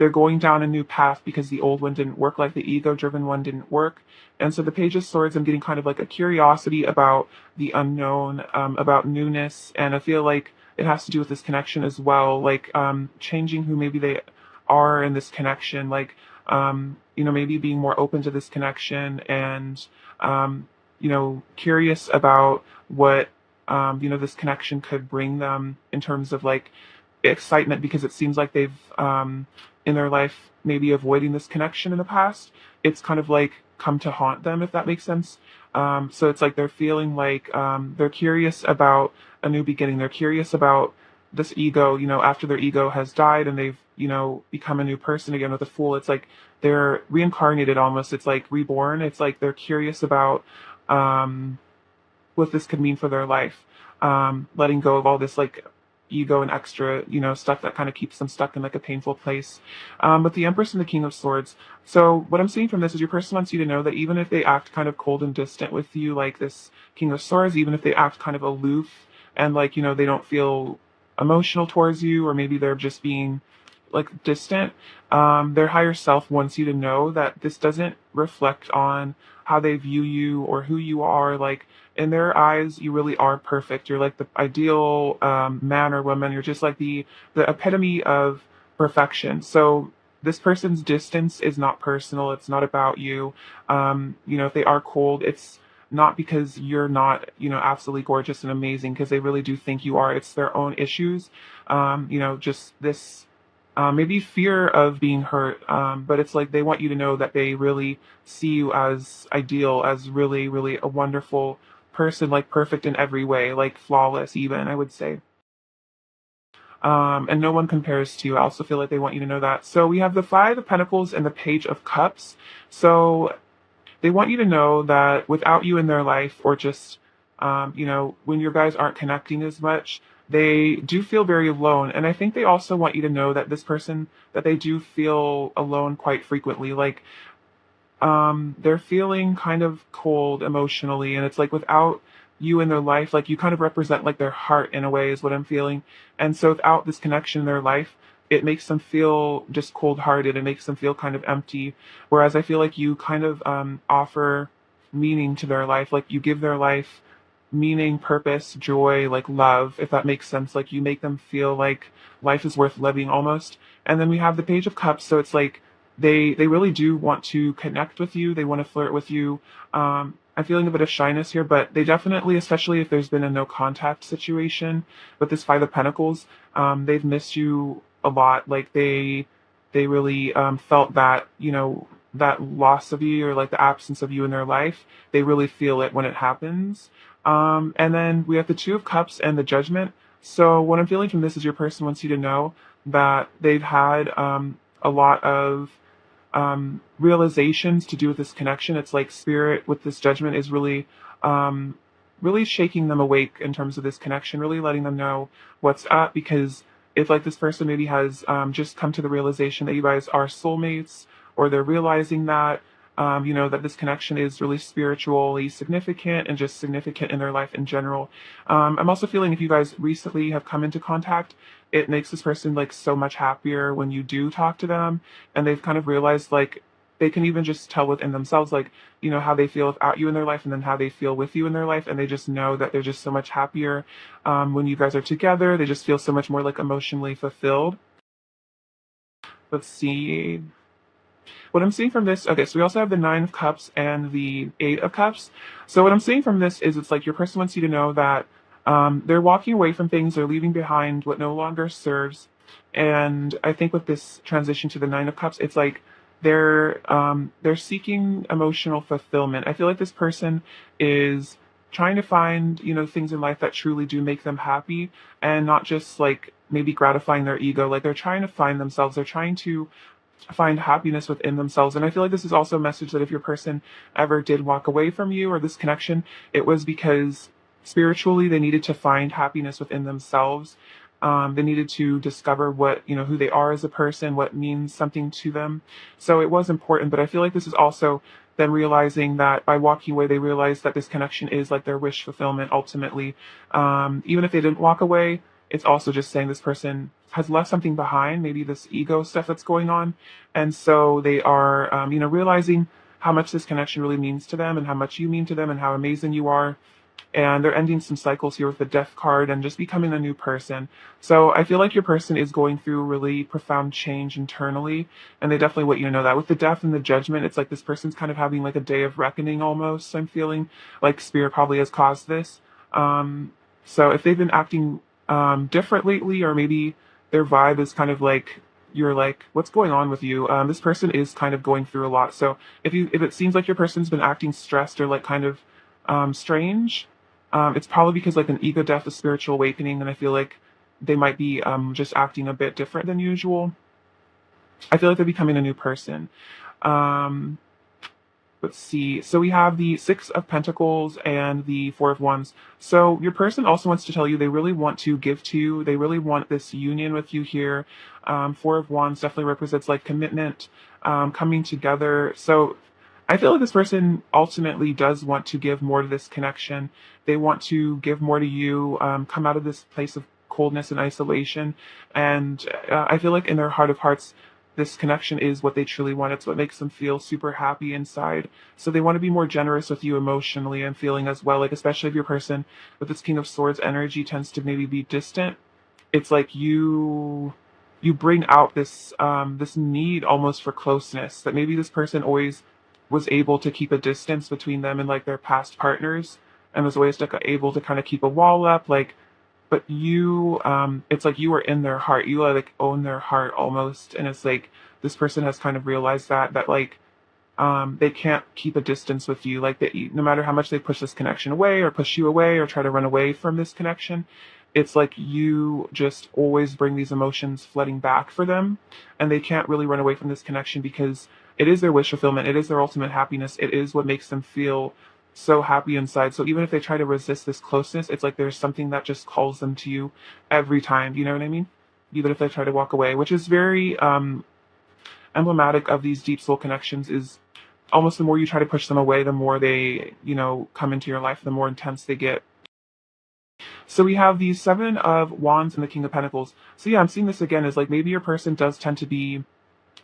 they're going down a new path because the old one didn't work, like the ego-driven one didn't work. And so the Page of Swords, I'm getting kind of like a curiosity about the unknown, about newness, and I feel like it has to do with this connection as well, like changing who maybe they are in this connection, like maybe being more open to this connection and curious about what this connection could bring them in terms of like excitement, because it seems like they've in their life maybe avoiding this connection in the past. It's kind of like come to haunt them, if that makes sense. So it's like they're feeling like they're curious about a new beginning. They're curious about this ego, after their ego has died and they've, become a new person again with a Fool. It's like they're reincarnated almost. It's like reborn. It's like they're curious about what this could mean for their life. Letting go of all this like ego and extra, stuff that kind of keeps them stuck in like a painful place. But the Empress and the King of Swords. So what I'm seeing from this is your person wants you to know that even if they act kind of cold and distant with you, like this King of Swords, even if they act kind of aloof and like, they don't feel emotional towards you, or maybe they're just being like distant, their higher self wants you to know that this doesn't reflect on how they view you or who you are. Like in their eyes, you really are perfect. You're like the ideal man or woman. You're just like the epitome of perfection. So this person's distance is not personal. It's not about you. If they are cold, it's not because you're not, absolutely gorgeous and amazing, because they really do think you are. It's their own issues. Just this maybe fear of being hurt, but it's like they want you to know that they really see you as ideal, as really, really a wonderful person, like perfect in every way, like flawless even, I would say. And no one compares to you. I also feel like they want you to know that. So we have the Five of Pentacles and the Page of Cups. So they want you to know that without you in their life, or just, when your guys aren't connecting as much, they do feel very alone. And I think they also want you to know that this person, that they do feel alone quite frequently. Like, they're feeling kind of cold emotionally. And it's like without you in their life, like you kind of represent like their heart in a way, is what I'm feeling. And so without this connection in their life, it makes them feel just cold-hearted. It makes them feel kind of empty. Whereas I feel like you kind of offer meaning to their life. Like you give their life meaning, purpose, joy, like love, if that makes sense. Like you make them feel like life is worth living almost. And then we have the Page of Cups. So it's like they really do want to connect with you. They want to flirt with you. I'm feeling a bit of shyness here, but they definitely, especially if there's been a no contact situation with this Five of Pentacles, they've missed you a lot. Like they really felt that, that loss of you, or like the absence of you in their life. They really feel it when it happens. And then we have the Two of Cups and the Judgment. So what I'm feeling from this is your person wants you to know that they've had a lot of realizations to do with this connection. It's like Spirit with this Judgment is really really shaking them awake in terms of this connection, really letting them know what's up. Because if like this person maybe has just come to the realization that you guys are soulmates, or they're realizing that that this connection is really spiritually significant and just significant in their life in general. I'm also feeling if you guys recently have come into contact, it makes this person like so much happier when you do talk to them, and they've kind of realized like they can even just tell within themselves, like, how they feel without you in their life and then how they feel with you in their life. And they just know that they're just so much happier when you guys are together. They just feel so much more like emotionally fulfilled. Let's see. What I'm seeing from this, okay, so we also have the Nine of Cups and the Eight of Cups. So what I'm seeing from this is it's like your person wants you to know that they're walking away from things, they're leaving behind what no longer serves. And I think with this transition to the Nine of Cups, it's like they're seeking emotional fulfillment. I feel like this person is trying to find, things in life that truly do make them happy, and not just like maybe gratifying their ego. Like they're trying to find themselves. They're trying to find happiness within themselves. And I feel like this is also a message that if your person ever did walk away from you or this connection, it was because spiritually they needed to find happiness within themselves. They needed to discover what, who they are as a person, what means something to them. So it was important, but I feel like this is also them realizing that by walking away, they realized that this connection is like their wish fulfillment ultimately. Even if they didn't walk away, it's also just saying this person has left something behind, maybe this ego stuff that's going on. And so they are, realizing how much this connection really means to them and how much you mean to them and how amazing you are. And they're ending some cycles here with the death card and just becoming a new person. So I feel like your person is going through really profound change internally, and they definitely want you to know that. With the death and the judgment, it's like this person's kind of having like a day of reckoning almost. I'm feeling like spirit probably has caused this. Um, so if they've been acting different lately, or maybe their vibe is kind of like you're like, what's going on with you? This person is kind of going through a lot. So if it seems like your person's been acting stressed or like kind of strange, it's probably because like an ego death, a spiritual awakening, and I feel like they might be just acting a bit different than usual. I feel like they're becoming a new person. Um, let's see. So we have the Six of Pentacles and the Four of Wands. So your person also wants to tell you they really want to give to you. They really want this union with you here. Four of Wands definitely represents like commitment, coming together. So I feel like this person ultimately does want to give more to this connection. They want to give more to you, come out of this place of coldness and isolation. And I feel like in their heart of hearts, this connection is what they truly want. It's what makes them feel super happy inside. So they want to be more generous with you emotionally and feeling as well. Like, especially if your person with this King of Swords energy tends to maybe be distant, it's like you bring out this need almost for closeness, that maybe this person always was able to keep a distance between them and like their past partners, and was always like able to kind of keep a wall up, like, but you, it's like you are in their heart, you like own their heart almost. And it's like this person has kind of realized that like they can't keep a distance with you. Like that, no matter how much they push this connection away or push you away or try to run away from this connection, it's like you just always bring these emotions flooding back for them, and they can't really run away from this connection because it is their wish fulfillment. It is their ultimate happiness. It is what makes them feel so happy inside. So even if they try to resist this closeness, it's like there's something that just calls them to you every time. You know what I mean? Even if they try to walk away, which is very emblematic of these deep soul connections, is almost the more you try to push them away, the more they, come into your life, the more intense they get. So we have the Seven of Wands and the King of Pentacles. So yeah, I'm seeing this again as like maybe your person does tend to be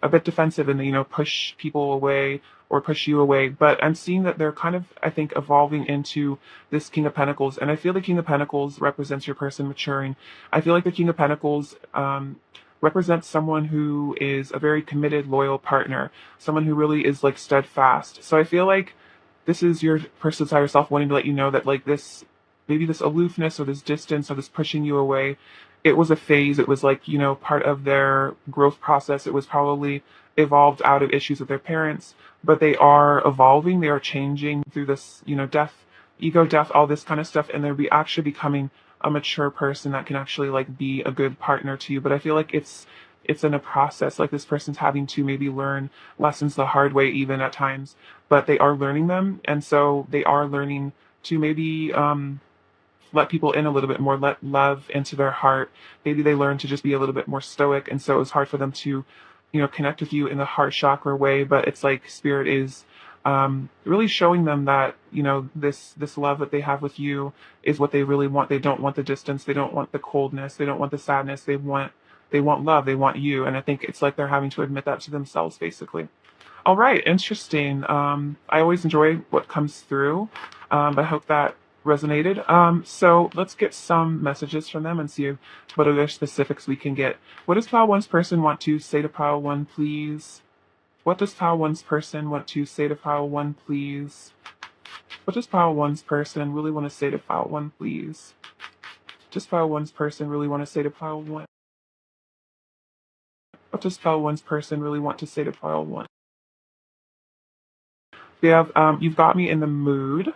a bit defensive and push people away or push you away, but I'm seeing that they're kind of, I think, evolving into this King of Pentacles. And I feel the King of Pentacles represents your person maturing. I feel like the King of Pentacles represents someone who is a very committed, loyal partner, someone who really is like steadfast. So I feel like this is your person's higher self wanting to let you know that like this, maybe this aloofness or this distance or this pushing you away, it was a phase. It was like, part of their growth process. It was probably evolved out of issues with their parents, but they are evolving. They are changing through this, death, ego death, all this kind of stuff. And they're actually becoming a mature person that can actually like be a good partner to you. But I feel like it's in a process. Like this person's having to maybe learn lessons the hard way, even at times, but they are learning them. And so they are learning to maybe, let people in a little bit more, let love into their heart. Maybe they learn to just be a little bit more stoic, and so it's hard for them to, connect with you in the heart chakra way. But it's like spirit is really showing them that this love that they have with you is what they really want. They don't want the distance. They don't want the coldness. They don't want the sadness. They want love. They want you. And I think it's like they're having to admit that to themselves, basically. All right, interesting. I always enjoy what comes through. I hope that resonated. So let's get some messages from them and see what other specifics we can get. What does Pile One's person want to say to Pile One, please? What does Pile One's person want to say to Pile One, please? What does Pile One's person really want to say to Pile One, please? Does Pile One's person really want to say to Pile One? What does Pile One's person really want to say to Pile One? We have, you've got me in the mood.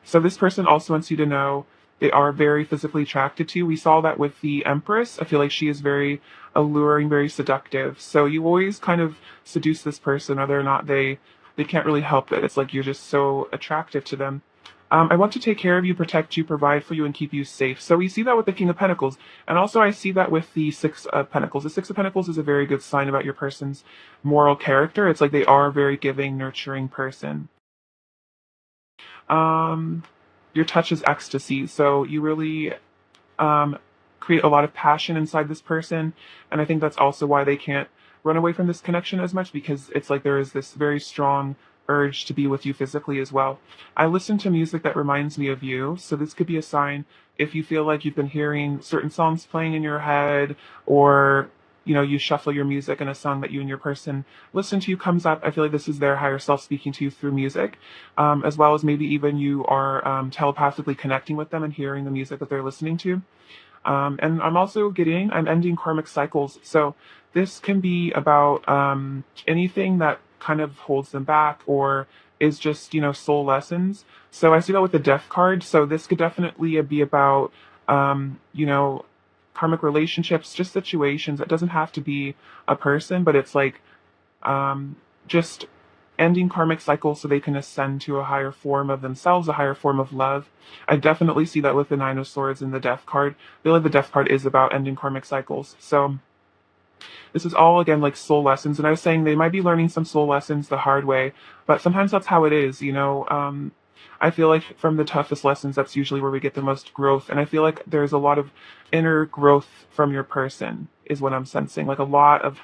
So this person also wants you to know they are very physically attracted to you. We saw that with the Empress. I feel like she is very alluring, very seductive. So you always kind of seduce this person, whether or not they can't really help it. It's like you're just so attractive to them. I want to take care of you, protect you, provide for you, and keep you safe. So we see that with the King of Pentacles. And also I see that with the Six of Pentacles. The Six of Pentacles is a very good sign about your person's moral character. It's like they are a very giving, nurturing person. Your touch is ecstasy. So you really create a lot of passion inside this person. And I think that's also why they can't run away from this connection as much, because it's like there is this very strong urge to be with you physically as well. I listen to music that reminds me of you. So this could be a sign if you feel like you've been hearing certain songs playing in your head, or you shuffle your music and a song that you and your person listen to comes up. I feel like this is their higher self speaking to you through music, as well as maybe even you are telepathically connecting with them and hearing the music that they're listening to. And I'm ending karmic cycles. So this can be about anything that kind of holds them back or is just, soul lessons. So I see that with the death card. So this could definitely be about, karmic relationships, just situations. It doesn't have to be a person, but it's like just ending karmic cycles so they can ascend to a higher form of themselves, a higher form of love. I definitely see that with the Nine of Swords and the Death card. Really, the Death card is about ending karmic cycles. So this is all, again, like soul lessons. And I was saying they might be learning some soul lessons the hard way, but sometimes that's how it is. I feel like from the toughest lessons, that's usually where we get the most growth. And I feel like there's a lot of inner growth from your person, is what I'm sensing. Like a lot of,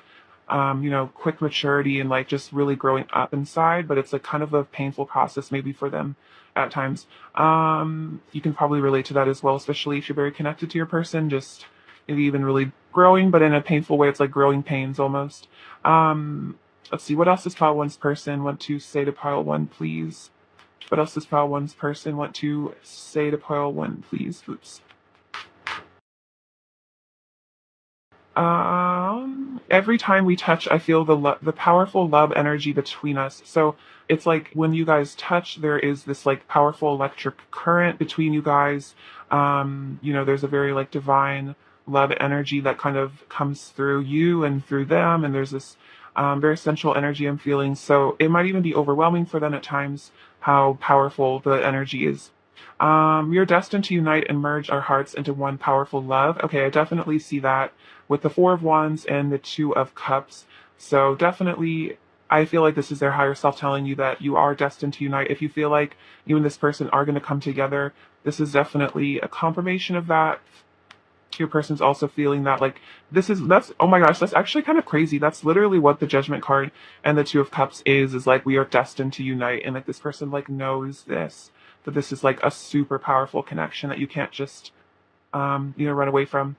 quick maturity and like just really growing up inside. But it's like kind of a painful process maybe for them at times. You can probably relate to that as well, especially if you're very connected to your person, just maybe even really growing, but in a painful way. It's like growing pains almost. Let's see, what else does pile one's person want to say to pile one, please? What else does pile one's person want to say to pile one, please? Oops. Every time we touch, I feel the powerful love energy between us. So it's like when you guys touch, there is this like powerful electric current between you guys. There's a very like divine love energy that kind of comes through you and through them, and there's this very sensual energy I'm feeling. So it might even be overwhelming for them at times how powerful the energy is. We are destined to unite and merge our hearts into one powerful love. Okay, I definitely see that with the Four of Wands and the Two of Cups. So definitely, I feel like this is their higher self telling you that you are destined to unite. If you feel like you and this person are going to come together, this is definitely a confirmation of that. Your person's also feeling that like that's oh my gosh, that's actually kind of crazy. That's literally what the Judgment card and the Two of Cups is like we are destined to unite, and like this person like knows this, that this is like a super powerful connection that you can't just run away from.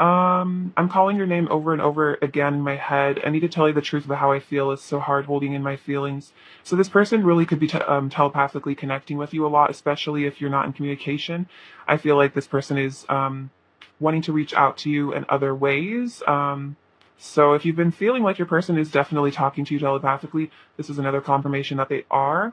I'm calling your name over and over again in my head. I need to tell you the truth about how I feel. It's so hard holding in my feelings. So this person really could be telepathically connecting with you a lot, especially if you're not in communication. I feel like this person is wanting to reach out to you in other ways. So if you've been feeling like your person is definitely talking to you telepathically, this is another confirmation that they are.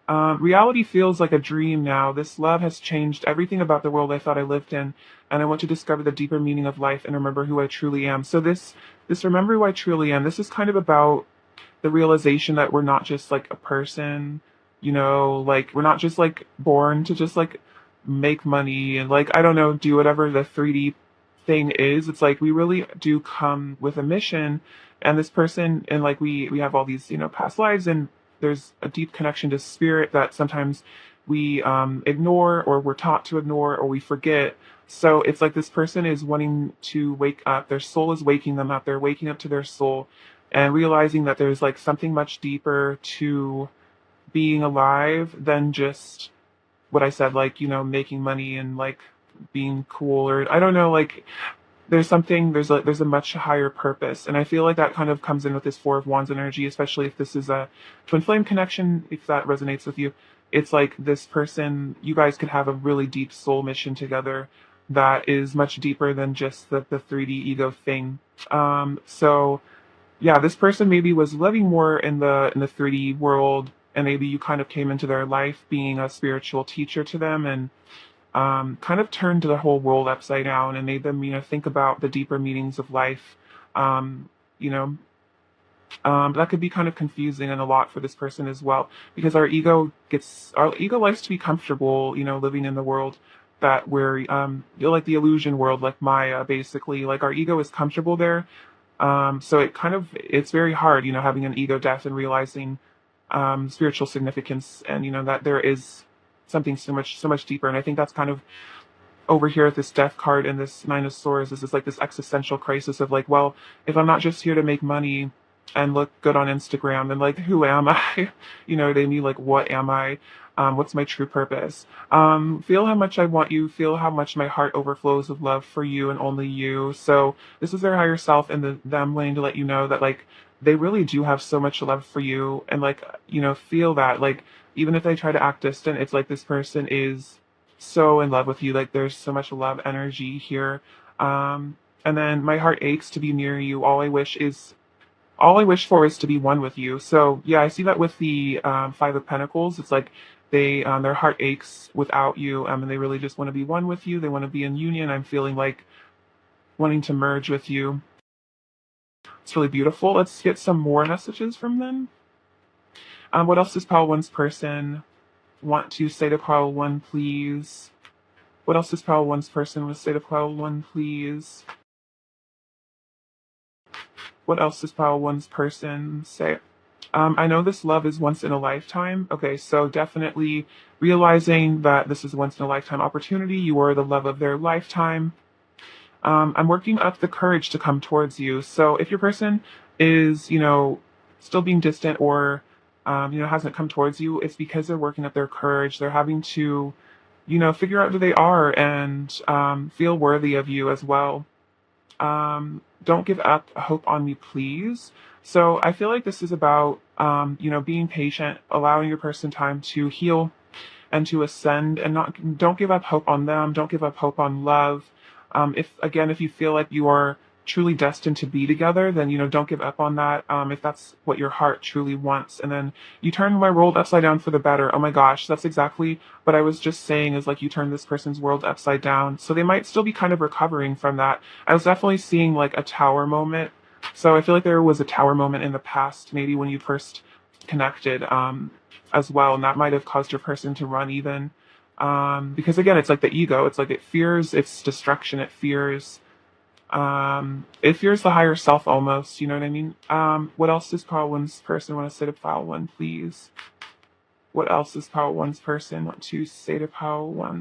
Reality feels like a dream now. This love has changed everything about the world I thought I lived in, and I want to discover the deeper meaning of life and remember who I truly am. So this remember who I truly am, this is kind of about the realization that we're not just like a person, like we're not just like born to just like make money and like, I don't know, do whatever the 3D thing is. It's like we really do come with a mission, and this person, and like we have all these, past lives, and there's a deep connection to spirit that sometimes we ignore, or we're taught to ignore, or we forget. So it's like this person is wanting to wake up. Their soul is waking them up. They're waking up to their soul and realizing that there's like something much deeper to being alive than just what I said, like, making money and like being cool, or I don't know, like there's a much higher purpose. And I feel like that kind of comes in with this Four of Wands energy, especially if this is a twin flame connection, if that resonates with you. It's like this person, you guys could have a really deep soul mission together that is much deeper than just the 3D ego thing. So yeah, this person maybe was living more in the 3D world, and maybe you kind of came into their life being a spiritual teacher to them, and kind of turned the whole world upside down and made them, think about the deeper meanings of life. You know, that could be kind of confusing and a lot for this person as well, because our ego likes to be comfortable, living in the world that we're, like the illusion world, like Maya, basically. Like our ego is comfortable there. So it's very hard, having an ego death and realizing spiritual significance, and that there is something so much deeper. And I think that's kind of over here at this death card and this nine of swords is this like this existential crisis of like, well, if I'm not just here to make money and look good on Instagram, then like, who am I? You know what I mean? Like, what am I? What's my true purpose? Feel how much I want you. Feel how much my heart overflows with love for you and only you. So this is their higher self and them wanting to let you know that like they really do have so much love for you, and like, you know, feel that like even if they try to act distant, it's like this person is so in love with you. Like there's so much love energy here. And then my heart aches to be near you. All I wish for is to be one with you. So yeah, I see that with the Five of Pentacles. It's like their heart aches without you, and they really just want to be one with you. They want to be in union. I'm feeling like wanting to merge with you. It's really beautiful. Let's get some more messages from them. What else does Pile One's person want to say to Pile One, please? What else does Pile One's person want to say to Pile One, please? What else does Pile One's person say? I know this love is once in a lifetime. Okay, so definitely realizing that this is a once in a lifetime opportunity. You are the love of their lifetime. I'm working up the courage to come towards you. So if your person is, you know, still being distant or, you know, hasn't come towards you, it's because they're working up their courage. They're having to, you know, figure out who they are and feel worthy of you as well. Don't give up hope on me, please. So I feel like this is about, you know, being patient, allowing your person time to heal and to ascend, and don't give up hope on them. Don't give up hope on love. If you feel like you are truly destined to be together, then, you know, don't give up on that. If that's what your heart truly wants, and then you turn my world upside down for the better. Oh my gosh, that's exactly what I was just saying, is like you turn this person's world upside down. So they might still be kind of recovering from that. I was definitely seeing like a tower moment. So I feel like there was a tower moment in the past, maybe when you first connected, as well, and that might have caused your person to run even. Because again, it's like the ego. It's like it fears its destruction. It fears the higher self almost. You know what I mean? What else does Pile One's person want to say to Pile One, please? What else does Pile One's person want to say to Pile One?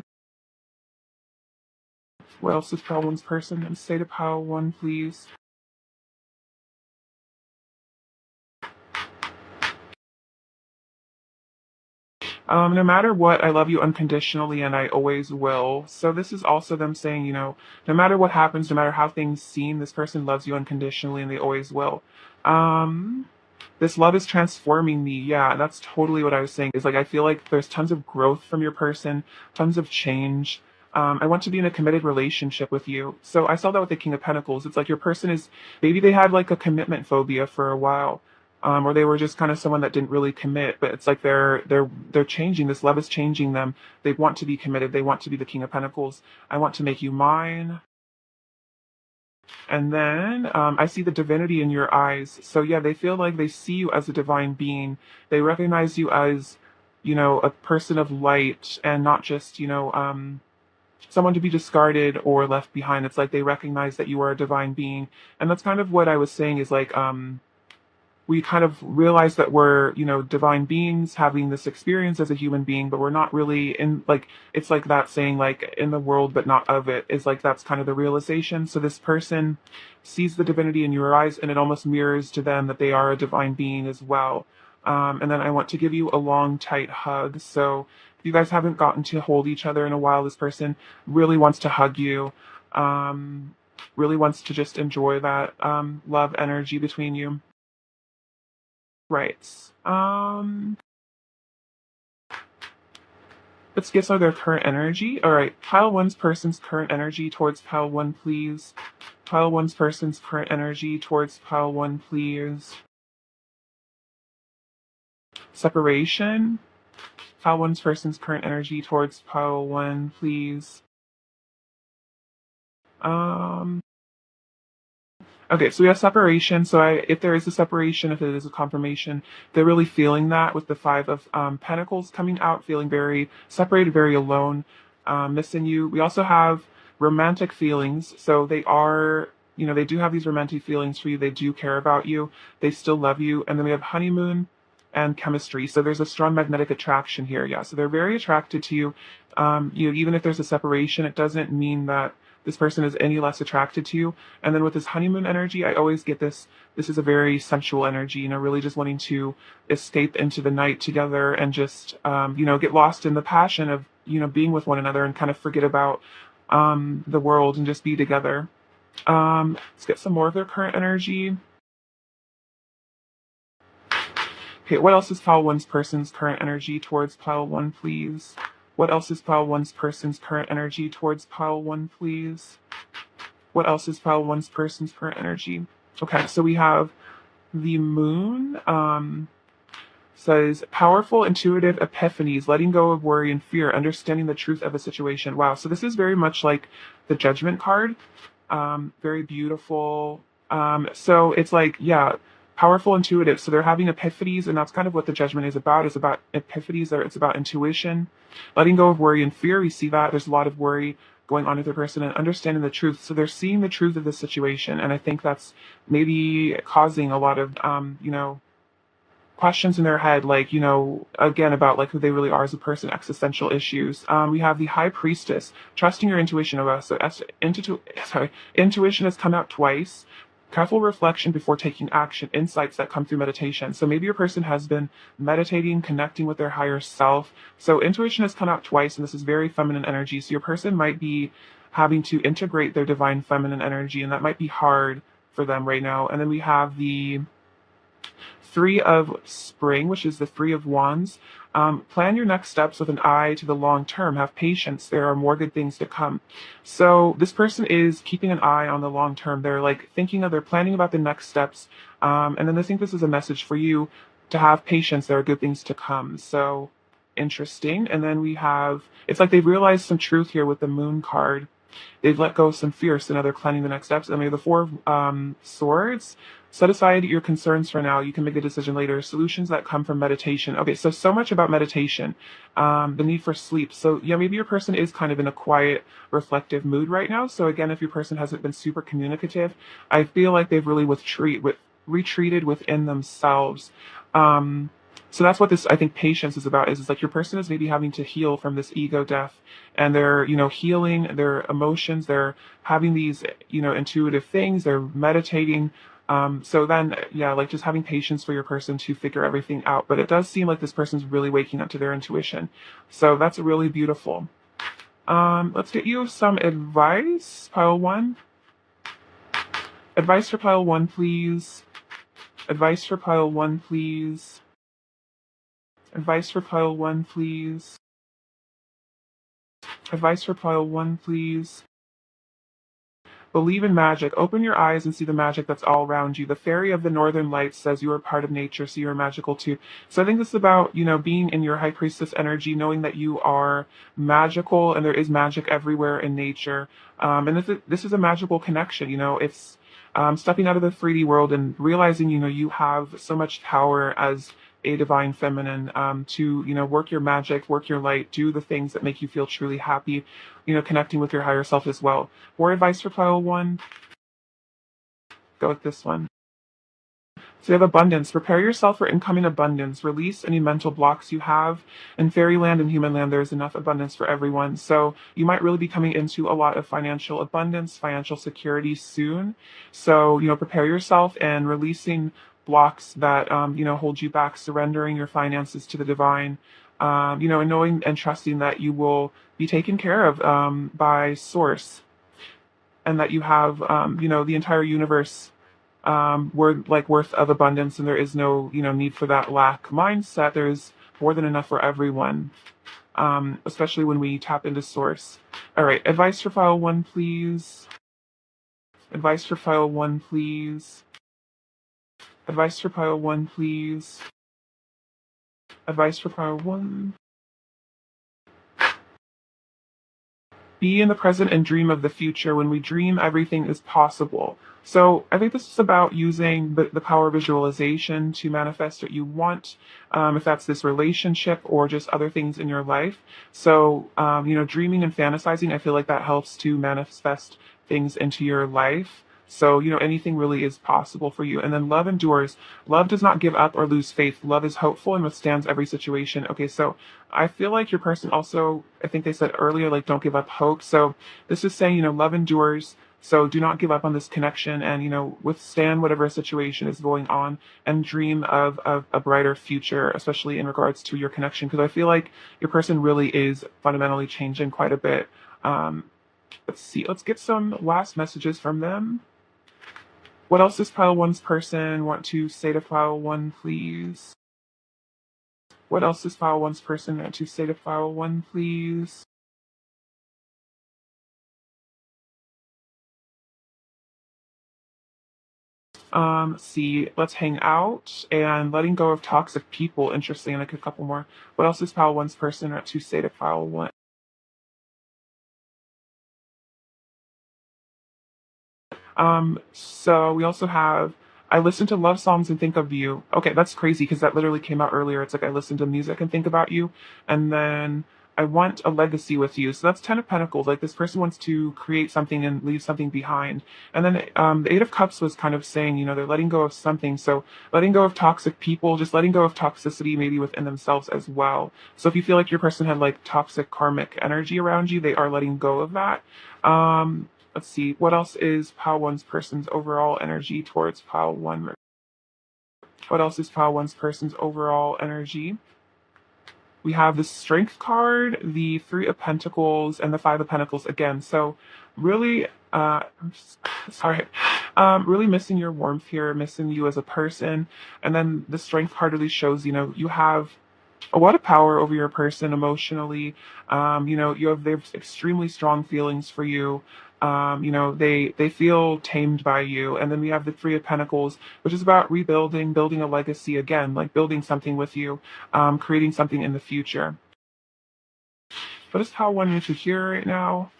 What else does Pile One's person want to say to Pile One, please? No matter what, I love you unconditionally and I always will. So this is also them saying, you know, no matter what happens, no matter how things seem, this person loves you unconditionally and they always will. Um, this love is transforming me. Yeah, that's totally what I was saying. Is like I feel like there's tons of growth from your person, tons of change. I want to be in a committed relationship with you. So I saw that with the King of Pentacles. It's like your person is, maybe they had like a commitment phobia for a while, or they were just kind of someone that didn't really commit. But it's like they're changing. This love is changing them. They want to be committed. They want to be the King of Pentacles. I want to make you mine. And then I see the divinity in your eyes. So yeah, they feel like they see you as a divine being. They recognize you as, you know, a person of light and not just, you know, someone to be discarded or left behind. It's like they recognize that you are a divine being. And that's kind of what I was saying is like, we kind of realize that we're, you know, divine beings having this experience as a human being, but we're not really in, like, it's like that saying, like, in the world, but not of it, is like, that's kind of the realization. So this person sees the divinity in your eyes, and it almost mirrors to them that they are a divine being as well. And then I want to give you a long, tight hug. So if you guys haven't gotten to hold each other in a while, this person really wants to hug you, really wants to just enjoy that love energy between you. Right. Let's get some of their current energy. All right. Pile one's person's current energy towards pile one, please. Pile one's person's current energy towards pile one, please. Separation. Pile one's person's current energy towards pile one, please. Um, Okay, so we have separation. So if there is a separation, if it is a confirmation, they're really feeling that with the Five of Pentacles coming out, feeling very separated, very alone, missing you. We also have romantic feelings. So they are, you know, they do have these romantic feelings for you. They do care about you. They still love you. And then we have honeymoon. and chemistry. So there's a strong magnetic attraction here. Yeah. So they're very attracted to you. Even if there's a separation, it doesn't mean that this person is any less attracted to you. And then with this honeymoon energy, I always get this is a very sensual energy, really just wanting to escape into the night together and just, get lost in the passion of, being with one another and kind of forget about the world and just be together. Let's get some more of their current energy. Okay, what else is pile one's person's current energy towards pile one, please? What else is pile one's person's current energy towards pile one, please? What else is pile one's person's current energy? Okay, so we have the moon. Says powerful intuitive epiphanies, letting go of worry and fear, understanding the truth of a situation. Wow, so this is very much like the judgment card. Very beautiful. So it's like, yeah, powerful intuitive. So they're having epiphanies, and that's kind of what the judgment is about. It's about epiphanies, or it's about intuition, letting go of worry and fear. We see that there's a lot of worry going on with the person and understanding the truth. So they're seeing the truth of the situation, and I think that's maybe causing a lot of, questions in their head, like, again, about like who they really are as a person, existential issues. We have the high priestess, trusting your intuition of us. So intuition has come out twice. Careful reflection before taking action, insights that come through meditation. So maybe your person has been meditating, connecting with their higher self. So intuition has come out twice, and this is very feminine energy. So your person might be having to integrate their divine feminine energy, and that might be hard for them right now. And then we have the Three of Spring, which is the Three of Wands. Plan your next steps with an eye to the long term. Have patience. There are more good things to come. So this person is keeping an eye on the long term. They're like they're planning about the next steps. And then I think this is a message for you to have patience. There are good things to come. So interesting. And then it's like they've realized some truth here with the Moon card. They've let go of some fear, so now they're planning the next steps. And we have the Four of Swords. Set aside your concerns for now. You can make a decision later. Solutions that come from meditation. Okay, so much about meditation. The need for sleep. So yeah, maybe your person is kind of in a quiet, reflective mood right now. So again, if your person hasn't been super communicative, I feel like they've really retreated within themselves. So that's what this, I think, patience is about. Is like your person is maybe having to heal from this ego death, and they're, healing their emotions. They're having these, intuitive things. They're meditating. So then, yeah, like just having patience for your person to figure everything out. But it does seem like this person's really waking up to their intuition. So that's really beautiful. Let's get you some advice, pile one. Advice for pile one, please. Advice for pile one, please. Advice for pile one, please. Advice for pile one, please. Believe in magic. Open your eyes and see the magic that's all around you. The fairy of the northern lights says you are part of nature, so you're magical too. So I think this is about, being in your high priestess energy, knowing that you are magical and there is magic everywhere in nature. And this is a magical connection. It's stepping out of the 3D world and realizing, you have so much power as a divine feminine, to, work your magic, work your light, do the things that make you feel truly happy, connecting with your higher self as well. More advice for pile one? Go with this one. So you have abundance. Prepare yourself for incoming abundance. Release any mental blocks you have. In fairyland and human land, there's enough abundance for everyone. So you might really be coming into a lot of financial abundance, financial security soon. So, prepare yourself and releasing blocks that, hold you back, surrendering your finances to the divine, and knowing and trusting that you will be taken care of, by source, and that you have, the entire universe, worth of abundance, and there is no, need for that lack mindset. There's more than enough for everyone, especially when we tap into source. All right, advice for file one, please. Advice for file one, please. Advice for pile one, please. Advice for pile one. Be in the present and dream of the future. When we dream, everything is possible. So I think this is about using the power of visualization to manifest what you want, if that's this relationship or just other things in your life. So, dreaming and fantasizing, I feel like that helps to manifest things into your life. So, anything really is possible for you. And then love endures. Love does not give up or lose faith. Love is hopeful and withstands every situation. Okay, so I feel like your person also, I think they said earlier, like, don't give up hope. So this is saying, love endures. So do not give up on this connection and, withstand whatever situation is going on and dream of a brighter future, especially in regards to your connection. Because I feel like your person really is fundamentally changing quite a bit. Um, let's see. Let's get some last messages from them. What else does pile one's person want to say to pile one, please? What else does pile one's person want to say to pile one, please? See, let's hang out and letting go of toxic people. Interesting. Like a couple more. What else does pile one's person want to say to pile one? So we also have I listen to love songs and think of you. Okay, that's crazy because that literally came out earlier. It's like I listen to music and think about you, and then I want a legacy with you. So that's Ten of Pentacles. Like this person wants to create something and leave something behind. And then the Eight of Cups was kind of saying, they're letting go of something. So letting go of toxic people, just letting go of toxicity maybe within themselves as well. So if you feel like your person had like toxic karmic energy around you, they are letting go of that. Let's see, what else is pile one's person's overall energy towards pile one? What else is pile one's person's overall energy? We have the Strength card, the Three of Pentacles, and the Five of Pentacles again. So really, I'm sorry, really missing your warmth here, missing you as a person. And then the Strength card really shows, you have a lot of power over your person emotionally. They have extremely strong feelings for you. They feel tamed by you. And then we have the Three of Pentacles, which is about rebuilding, building a legacy again, like building something with you, creating something in the future. What is how one needs to hear right now?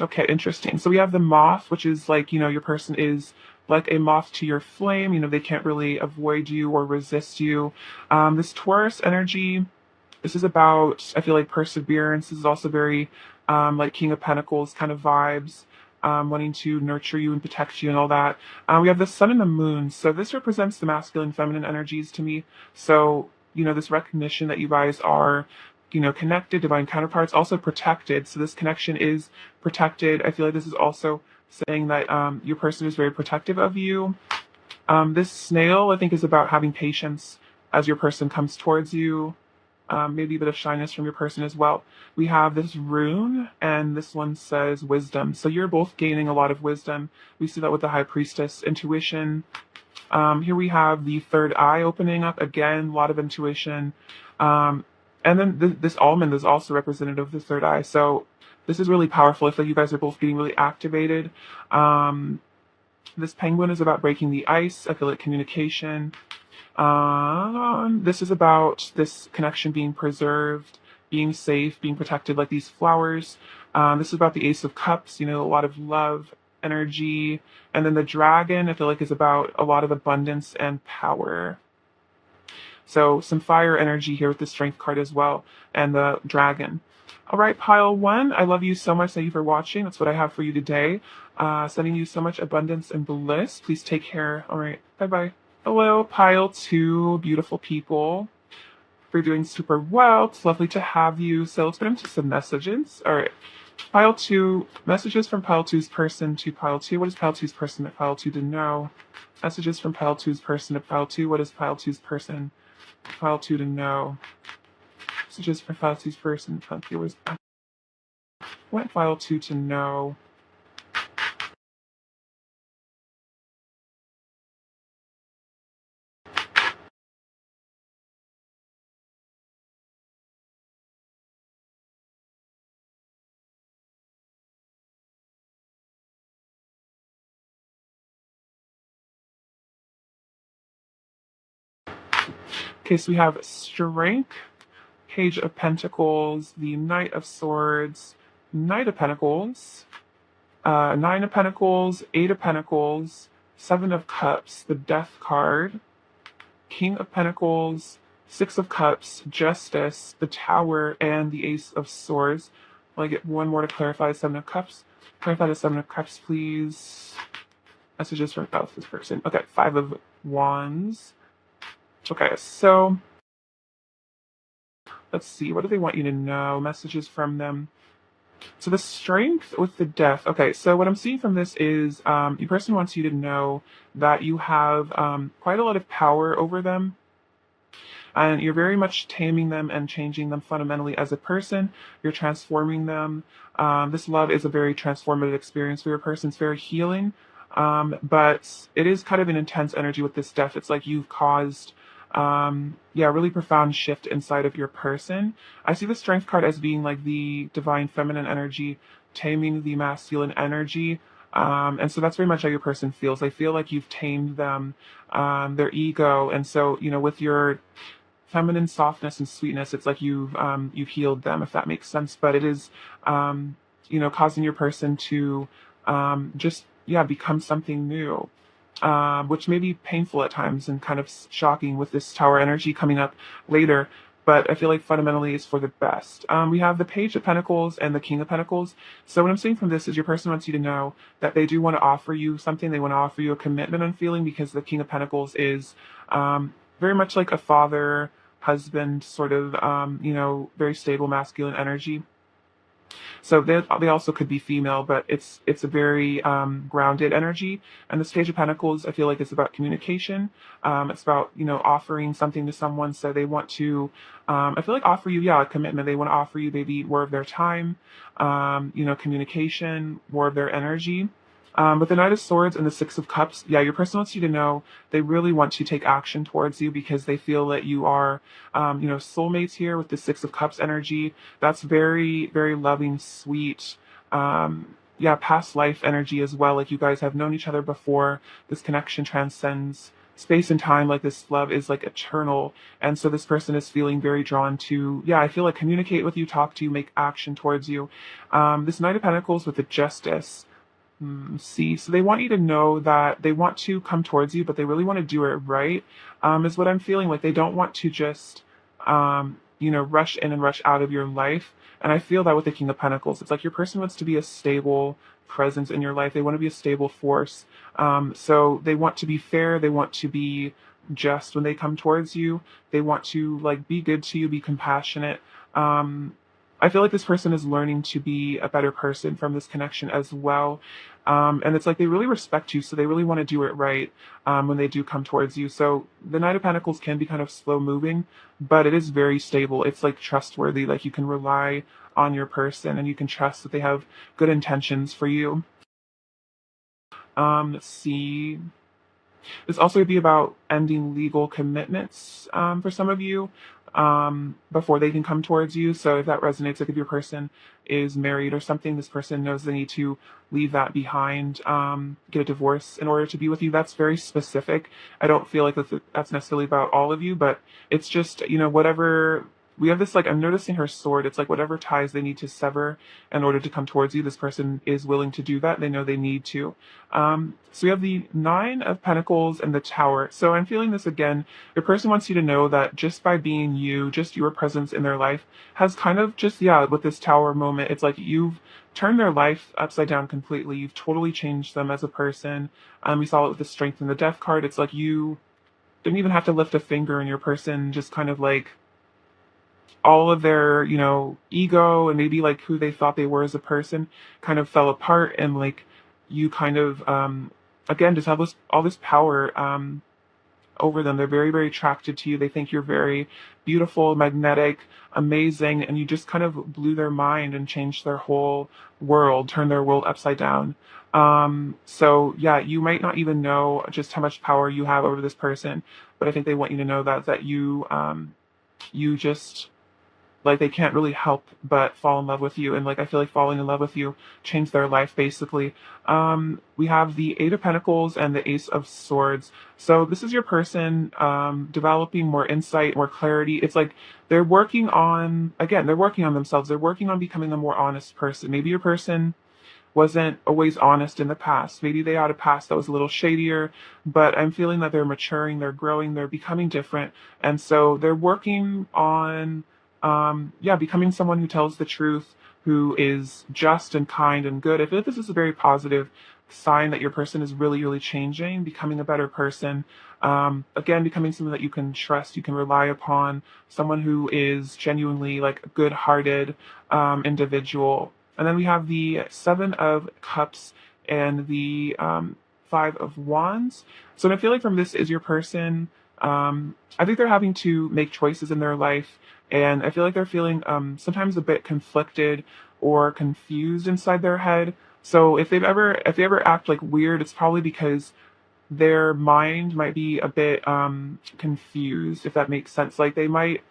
Okay, interesting. So we have the moth, which is like, your person is like a moth to your flame. They can't really avoid you or resist you. This Taurus energy, this is about, I feel like, perseverance. This is also very like King of Pentacles kind of vibes, wanting to nurture you and protect you and all that. We have the sun and the moon. So this represents the masculine, feminine energies to me. So, this recognition that you guys are, connected, divine counterparts, also protected. So this connection is protected. I feel like this is also saying that your person is very protective of you. This snail, I think, is about having patience as your person comes towards you. Maybe a bit of shyness from your person as well. We have this rune, and this one says wisdom. So you're both gaining a lot of wisdom. We see that with the High Priestess, intuition. Here we have the third eye opening up. Again, a lot of intuition. And then this almond is also representative of the third eye. So this is really powerful. I feel like you guys are both getting really activated. This penguin is about breaking the ice. I feel like communication. This is about this connection being preserved, being safe, being protected, like these flowers. This is about the Ace of Cups, a lot of love, energy. And then the dragon, I feel like, is about a lot of abundance and power. So some fire energy here with the Strength card as well, and the dragon. All right, pile one, I love you so much. Thank you for watching. That's what I have for you today. Sending you so much abundance and bliss. Please take care. All right, bye-bye. Hello, pile two, beautiful people. You're doing super well. It's lovely to have you. So let's get into some messages. All right, pile two, messages from pile two's person to pile two. What is pile two's person at pile two to know? Messages from pile two's person to pile two. What is pile two's person? Pile two to know. Messages for pile two's person. Pile two was what pile two to know? Okay, so we have strength, Page of Pentacles, the Knight of Swords, Knight of Pentacles, Nine of Pentacles, Eight of Pentacles, Seven of Cups, the Death card, King of Pentacles, Six of Cups, Justice, the Tower, and the Ace of Swords. Will I get one more to clarify? Seven of Cups. Clarify the Seven of Cups, please. Messages from this person. Okay, Five of Wands. Okay, so let's see. What do they want you to know? Messages from them. So the Strength with the Death. Okay, so what I'm seeing from this is your person wants you to know that you have quite a lot of power over them, and you're very much taming them and changing them fundamentally as a person. You're transforming them. This love is a very transformative experience for your person. It's very healing, but it is kind of an intense energy with this death. It's like you've caused, yeah, a really profound shift inside of your person. I see the Strength card as being like the divine feminine energy taming the masculine energy. And so that's very much how your person feels. They feel like you've tamed them, their ego. And so, with your feminine softness and sweetness, it's like you've healed them, if that makes sense. But it is causing your person to just, yeah, become something new, which may be painful at times and kind of shocking with this Tower energy coming up later. But I feel like fundamentally it's for the best. We have the Page of Pentacles and the King of Pentacles. So what I'm seeing from this is your person wants you to know that they do want to offer you something. They want to offer you a commitment and feeling, because the King of Pentacles is very much like a father, husband, sort of, very stable masculine energy. So they also could be female, but it's a very grounded energy. And the Page of Pentacles, I feel like it's about communication. It's about offering something to someone. So they want to, I feel like offer you, yeah, a commitment. They want to offer you maybe more of their time, communication, more of their energy. With the Knight of Swords and the Six of Cups, yeah, your person wants you to know they really want to take action towards you, because they feel that you are, soulmates here with the Six of Cups energy. That's very, very loving, sweet, yeah, past life energy as well. Like you guys have known each other before. This connection transcends space and time. Like this love is like eternal. And so this person is feeling very drawn to, yeah, I feel like communicate with you, talk to you, make action towards you. This Knight of Pentacles with the Justice. See, so they want you to know that they want to come towards you, but they really want to do it right, is what I'm feeling. Like they don't want to just, rush in and rush out of your life. And I feel that with the King of Pentacles. It's like your person wants to be a stable presence in your life. They want to be a stable force. So they want to be fair. They want to be just when they come towards you. They want to like be good to you, be compassionate. I feel like this person is learning to be a better person from this connection as well. And it's like they really respect you, so they really want to do it right when they do come towards you. So the Knight of Pentacles can be kind of slow moving, but it is very stable. It's like trustworthy, like you can rely on your person and you can trust that they have good intentions for you. Let's see. This also would be about ending legal commitments for some of you before they can come towards you. So if that resonates, like if your person is married or something, this person knows they need to leave that behind, get a divorce in order to be with you. That's very specific. I don't feel like that's necessarily about all of you, but it's just, whatever. We have this, like, I'm noticing her sword. It's like whatever ties they need to sever in order to come towards you, this person is willing to do that. They know they need to. So we have the Nine of Pentacles and the Tower. So I'm feeling this again. Your person wants you to know that just by being you, just your presence in their life has kind of just, yeah, with this Tower moment, it's like you've turned their life upside down completely. You've totally changed them as a person. We saw it with the Strength and the Death card. It's like you didn't even have to lift a finger, and your person just kind of like all of their, ego and maybe like who they thought they were as a person kind of fell apart, and like you kind of, again, just have all this power, over them. They're very, very attracted to you. They think you're very beautiful, magnetic, amazing, and you just kind of blew their mind and changed their whole world, turned their world upside down. So yeah, you might not even know just how much power you have over this person, but I think they want you to know that you just, like, they can't really help but fall in love with you. And like I feel like falling in love with you changed their life basically. We have the Eight of Pentacles and the Ace of Swords. So this is your person developing more insight, more clarity. It's like they're working on themselves. They're working on becoming a more honest person. Maybe your person wasn't always honest in the past. Maybe they had a past that was a little shadier, but I'm feeling that they're maturing, they're growing, they're becoming different. And so they're working on, yeah, becoming someone who tells the truth, who is just and kind and good. I feel like this is a very positive sign that your person is really, really changing, becoming a better person. Again, becoming someone that you can trust, you can rely upon, someone who is genuinely like a good-hearted individual. And then we have the Seven of Cups and the Five of Wands. So I feel like from this is your person. I think they're having to make choices in their life, and I feel like they're feeling sometimes a bit conflicted or confused inside their head. So if they ever act like weird, it's probably because their mind might be a bit confused, if that makes sense. Like they might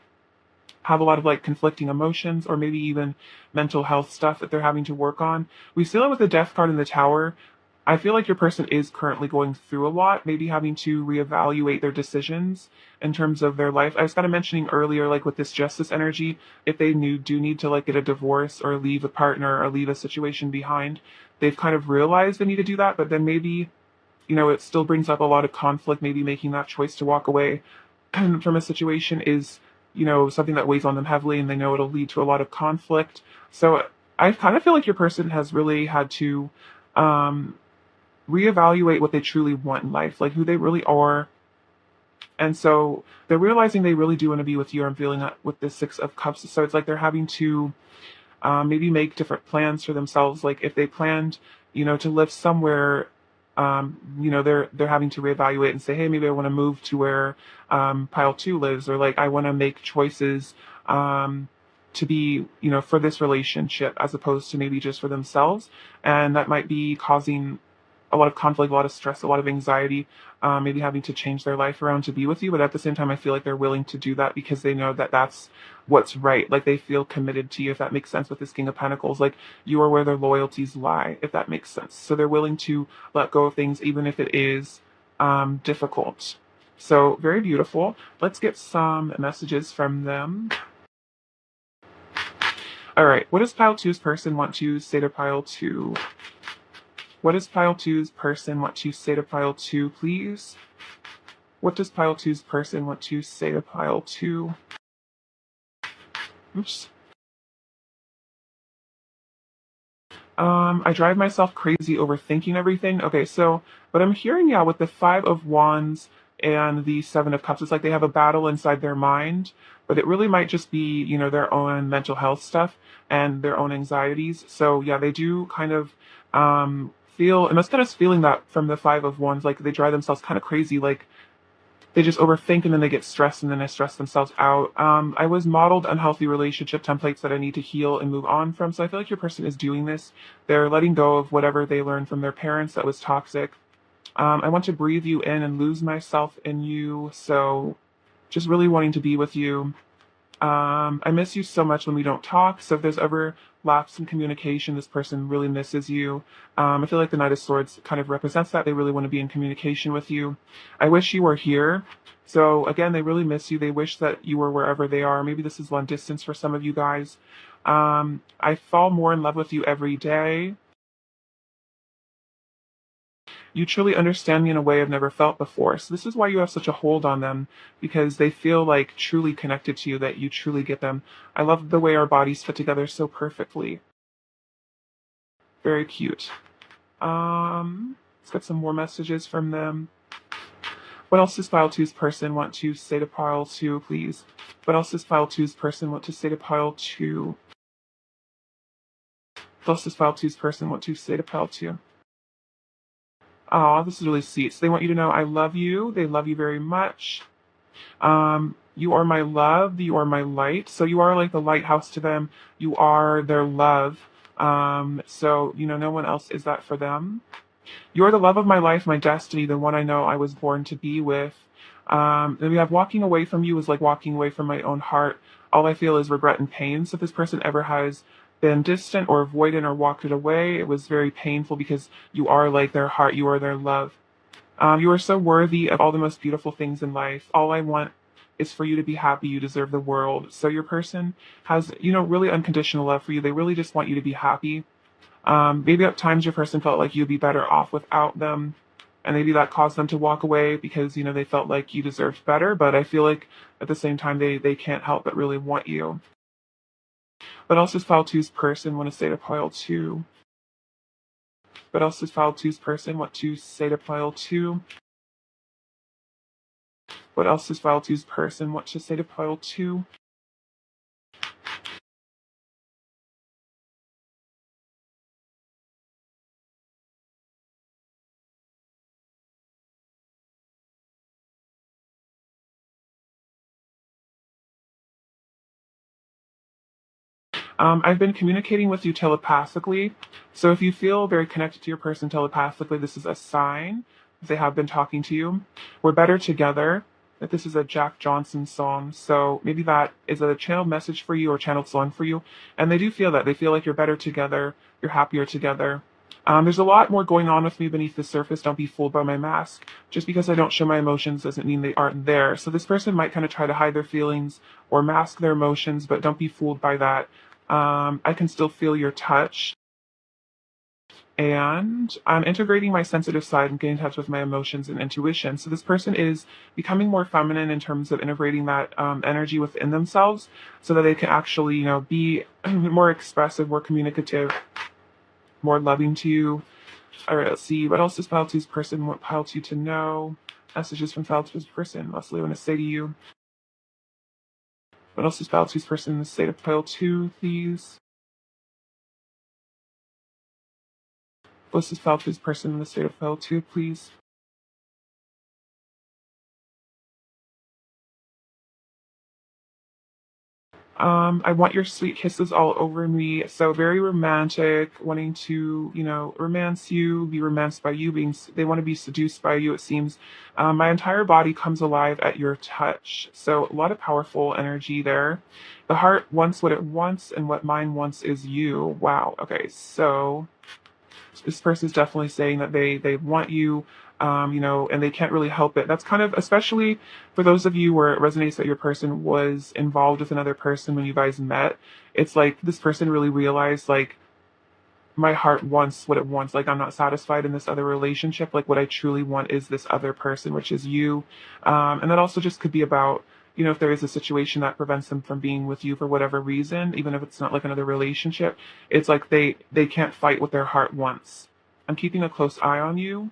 have a lot of like conflicting emotions or maybe even mental health stuff that they're having to work on. We see that with the Death card in the Tower. I feel like your person is currently going through a lot, maybe having to reevaluate their decisions in terms of their life. I was kind of mentioning earlier, like with this Justice energy, if they do need to like get a divorce or leave a partner or leave a situation behind, they've kind of realized they need to do that, but then maybe, it still brings up a lot of conflict. Maybe making that choice to walk away from a situation is, something that weighs on them heavily, and they know it'll lead to a lot of conflict. So I kind of feel like your person has really had to um, reevaluate what they truly want in life, like who they really are. And so they're realizing they really do want to be with you. I'm feeling that with the Six of Cups. So it's like they're having to maybe make different plans for themselves. Like if they planned, to live somewhere, they're having to reevaluate and say, hey, maybe I want to move to where pile two lives, or like I want to make choices to be, for this relationship as opposed to maybe just for themselves. And that might be causing a lot of conflict, a lot of stress, a lot of anxiety, maybe having to change their life around to be with you. But at the same time, I feel like they're willing to do that because they know that that's what's right. Like they feel committed to you, if that makes sense, with this King of Pentacles. Like you are where their loyalties lie, if that makes sense. So they're willing to let go of things, even if it is difficult. So very beautiful. Let's get some messages from them. All right. What does pile two's person want to say to pile two? What does pile two's person want to say to pile two, please? What does pile two's person want to say to pile two? Oops. I drive myself crazy overthinking everything. Okay, so what I'm hearing, yeah, with the Five of Wands and the Seven of Cups, it's like they have a battle inside their mind, but it really might just be, their own mental health stuff and their own anxieties. So yeah, they do kind of feel, and that's kind of feeling that from the Five of Wands, like they drive themselves kind of crazy, like they just overthink and then they get stressed and then they stress themselves out. I was modeled unhealthy relationship templates that I need to heal and move on from. So I feel like your person is doing this. They're letting go of whatever they learned from their parents that was toxic. I want to breathe you in and lose myself in you. So just really wanting to be with you. I miss you so much when we don't talk. So if there's ever lapse in communication, this person really misses you. I feel like the Knight of Swords kind of represents that. They really want to be in communication with you. I wish you were here. So again, they really miss you. They wish that you were wherever they are. Maybe this is long distance for some of you guys. I fall more in love with you every day. You truly understand me in a way I've never felt before. So this is why you have such a hold on them, because they feel like truly connected to you, that you truly get them. I love the way our bodies fit together so perfectly. Very cute. Let's get some more messages from them. What else does pile two's person want to say to pile two, please? What else does pile two's person want to say to pile two? What else does pile two's person want to say to pile two? Oh, this is really sweet. So they want you to know I love you. They love you very much. You are my love. You are my light. So you are like the lighthouse to them. You are their love. So, no one else is that for them. You are the love of my life, my destiny, the one I know I was born to be with. Then we have walking away from you is like walking away from my own heart. All I feel is regret and pain. So if this person ever has been distant or avoided or walked it away, it was very painful because you are like their heart. You are their love. You are so worthy of all the most beautiful things in life. All I want is for you to be happy. You deserve the world. So your person has, really unconditional love for you. They really just want you to be happy. Maybe at times your person felt like you'd be better off without them. And maybe that caused them to walk away because, they felt like you deserved better. But I feel like at the same time, they can't help but really want you. But else does pile two's person want to say to pile two? What else does pile two's person want to say to pile two? What else does pile two's person want to say to pile two? I've been communicating with you telepathically. So if you feel very connected to your person telepathically, this is a sign that they have been talking to you. We're better together. That this is a Jack Johnson song. So maybe that is a channeled message for you or channeled song for you. And they do feel that. They feel like you're better together. You're happier together. There's a lot more going on with me beneath the surface. Don't be fooled by my mask. Just because I don't show my emotions doesn't mean they aren't there. So this person might kind of try to hide their feelings or mask their emotions, but don't be fooled by that. I can still feel your touch. And I'm integrating my sensitive side and getting in touch with my emotions and intuition. So this person is becoming more feminine in terms of integrating that energy within themselves so that they can actually, be more expressive, more communicative, more loving to you. All right, let's see. What else does Pile 2's person want Pile 2 to know? Messages from Pile 2's person. Leslie, I want to say to you. What else does Pile 2's person in the state of Pile 2, please? What else does Pile 2's person in the state of Pile 2, please? I want your sweet kisses all over me. So very romantic, wanting to, romance you, be romanced by you, they want to be seduced by you, it seems. My entire body comes alive at your touch. So a lot of powerful energy there. The heart wants what it wants, and what mine wants is you. Wow. Okay. So this person is definitely saying that they want you, and they can't really help it. That's kind of, especially for those of you where it resonates that your person was involved with another person when you guys met. It's like this person really realized, like, my heart wants what it wants. Like, I'm not satisfied in this other relationship. Like, what I truly want is this other person, which is you. And that also just could be about, if there is a situation that prevents them from being with you for whatever reason, even if it's not like another relationship, it's like they can't fight what their heart wants. I'm keeping a close eye on you.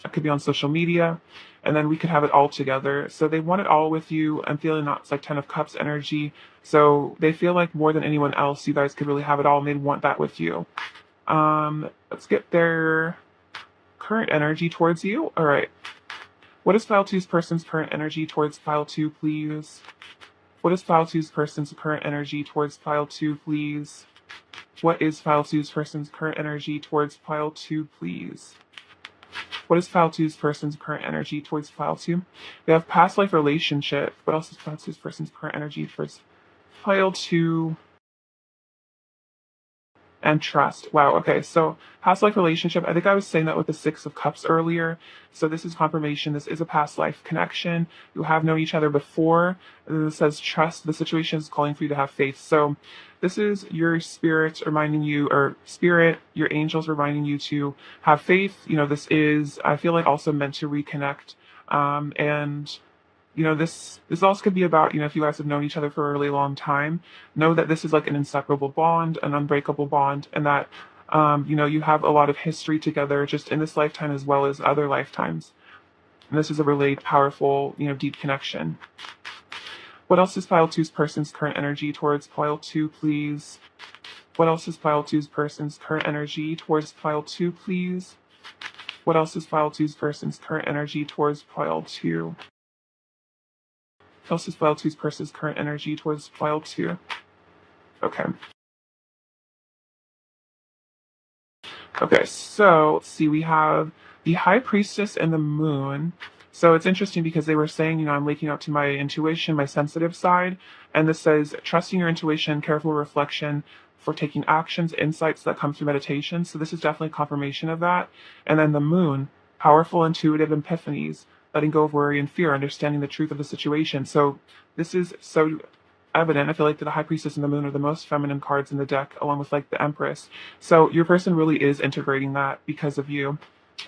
It could be on social media, and then we could have it all together. So they want it all with you. I'm feeling that it's like 10 of Cups energy. So they feel like more than anyone else, you guys could really have it all, and they'd want that with you. Let's get their current energy towards you. All right. What is File 2's person's current energy towards File 2, please? What is File 2's person's current energy towards File 2, please? What is File 2's person's current energy towards File 2, please? What is File 2's person's current energy towards File 2? We have past life relationship. What else is File 2's person's current energy towards File 2? And trust. Wow. Okay. So past life relationship. I think I was saying that with the Six of Cups earlier. So this is confirmation. This is a past life connection. You have known each other before. This says trust. The situation is calling for you to have faith. So this is your spirit reminding you, or spirit, your angels reminding you to have faith. This is, I feel like, also meant to reconnect. And this also could be about, if you guys have known each other for a really long time, know that this is like an inseparable bond, an unbreakable bond, and that, you have a lot of history together just in this lifetime as well as other lifetimes. And this is a really powerful, deep connection. What else is File 2's person's current energy towards File 2, please? What else is File 2's person's current energy towards File 2, please? What else is File 2's person's current energy towards File 2? What else is File 2's person's current energy towards File 2? Okay. Okay, so let's see, we have the High Priestess and the Moon. So it's interesting because they were saying, I'm waking up to my intuition, my sensitive side. And this says, trusting your intuition, careful reflection for taking actions, insights that come through meditation. So this is definitely confirmation of that. And then the Moon, powerful intuitive epiphanies, letting go of worry and fear, understanding the truth of the situation. So this is so evident. I feel like the High Priestess and the Moon are the most feminine cards in the deck, along with like the Empress. So your person really is integrating that because of you.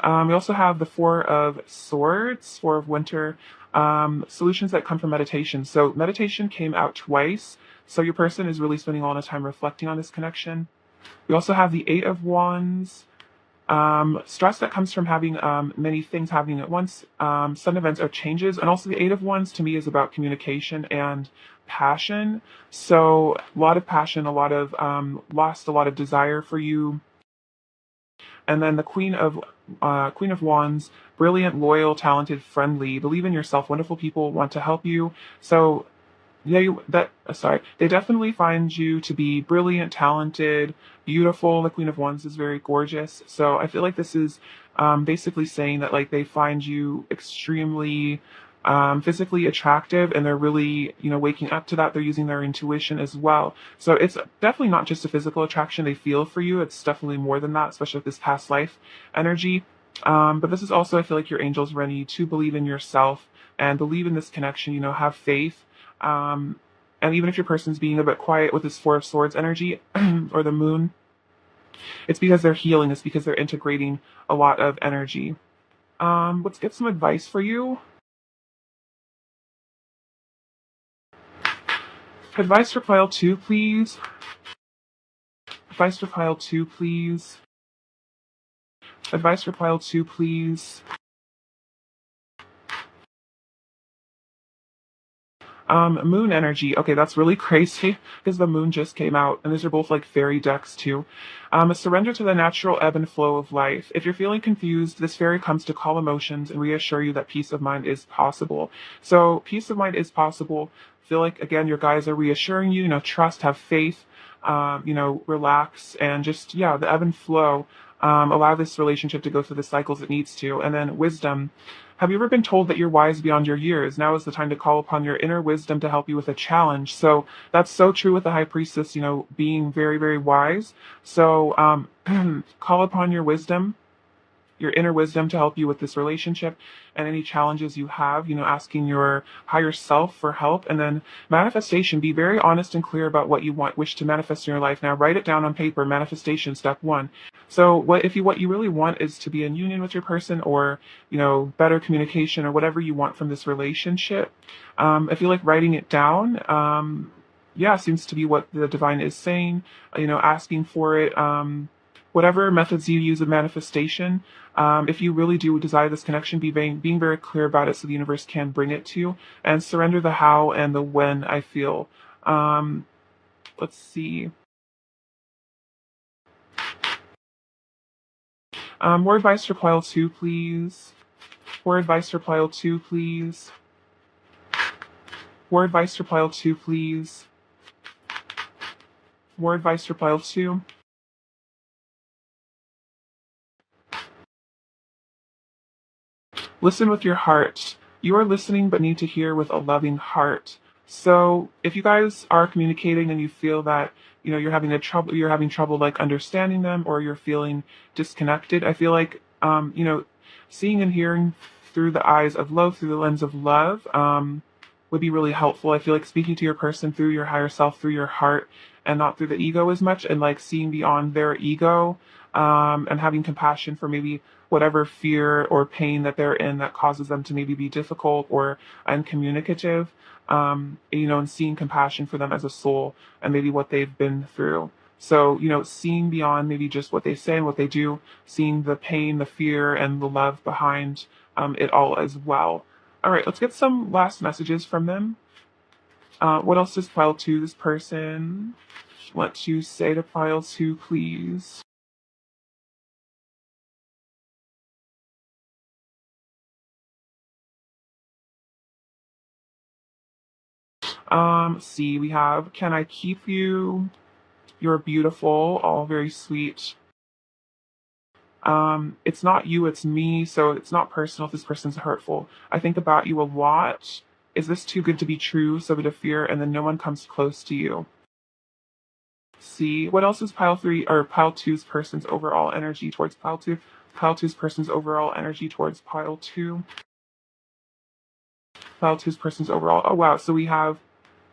We also have the Four of Swords, Four of Winter, solutions that come from meditation. So meditation came out twice. So your person is really spending a lot of time reflecting on this connection. We also have the Eight of Wands, stress that comes from having many things happening at once, sudden events or changes. And also the Eight of Wands to me is about communication and passion. So a lot of passion, a lot of lost, a lot of desire for you. And then the Queen of Wands, brilliant, loyal, talented, friendly, believe in yourself, wonderful people want to help you. So they definitely find you to be brilliant, talented, beautiful. The Queen of Wands is very gorgeous. So I feel like this is basically saying that like they find you extremely physically attractive, and they're really, waking up to that. They're using their intuition as well. So it's definitely not just a physical attraction they feel for you. It's definitely more than that, especially with this past life energy. But this is also, I feel like your angels ready you to believe in yourself and believe in this connection, have faith. And even if your person's being a bit quiet with this Four of Swords energy or the Moon, it's because they're healing. It's because they're integrating a lot of energy. Let's get some advice for you. Advice for pile 2, please. Advice for pile 2, please. Advice for pile 2, please. Moon energy. Okay, that's really crazy because the moon just came out, and these are both like fairy decks too. A surrender to the natural ebb and flow of life. If you're feeling confused, this fairy comes to calm emotions and reassure you that peace of mind is possible. So peace of mind is possible. Feel like again your guides are reassuring you. Trust, have faith. Relax and just the ebb and flow. Allow this relationship to go through the cycles it needs to. And then wisdom. Have you ever been told that you're wise beyond your years? Now is the time to call upon your inner wisdom to help you with a challenge. So that's so true with the High Priestess, being very, very wise. So call upon your wisdom, your inner wisdom to help you with this relationship and any challenges you have, asking your higher self for help. And then manifestation, be very honest and clear about what you wish to manifest in your life. Now write it down on paper. Manifestation, step 1. So what you really want is to be in union with your person, or, better communication, or whatever you want from this relationship. I feel like writing it down, seems to be what the divine is saying, asking for it, whatever methods you use of manifestation. If you really do desire this connection, being very clear about it so the universe can bring it to you, and surrender the how and the when, I feel. Let's see. More advice for pile 2, please. More advice for pile 2, please. More advice for pile 2, please. More advice for pile 2. Listen with your heart. You are listening but need to hear with a loving heart. So if you guys are communicating and you feel that, you're having trouble like understanding them, or you're feeling disconnected, I feel like, seeing and hearing through the eyes of love, through the lens of love, would be really helpful. I feel like speaking to your person through your higher self, through your heart, and not through the ego as much, and like seeing beyond their ego, and having compassion for maybe whatever fear or pain that they're in that causes them to maybe be difficult or uncommunicative, and seeing compassion for them as a soul and maybe what they've been through. So, seeing beyond maybe just what they say and what they do, seeing the pain, the fear, and the love behind it all as well. All right, let's get some last messages from them. What else does pile 2, this person, want you say to pile 2, please? See, we have, can I keep you? You're beautiful, all very sweet. It's not you, it's me, so it's not personal if this person's hurtful. I think about you a lot. Is this too good to be true? So bit of fear, and then no one comes close to you. See, what else is pile 3 or pile 2's person's overall energy towards pile 2? Pile 2's person's overall energy towards pile 2. Pile 2's person's overall. Oh wow, so we have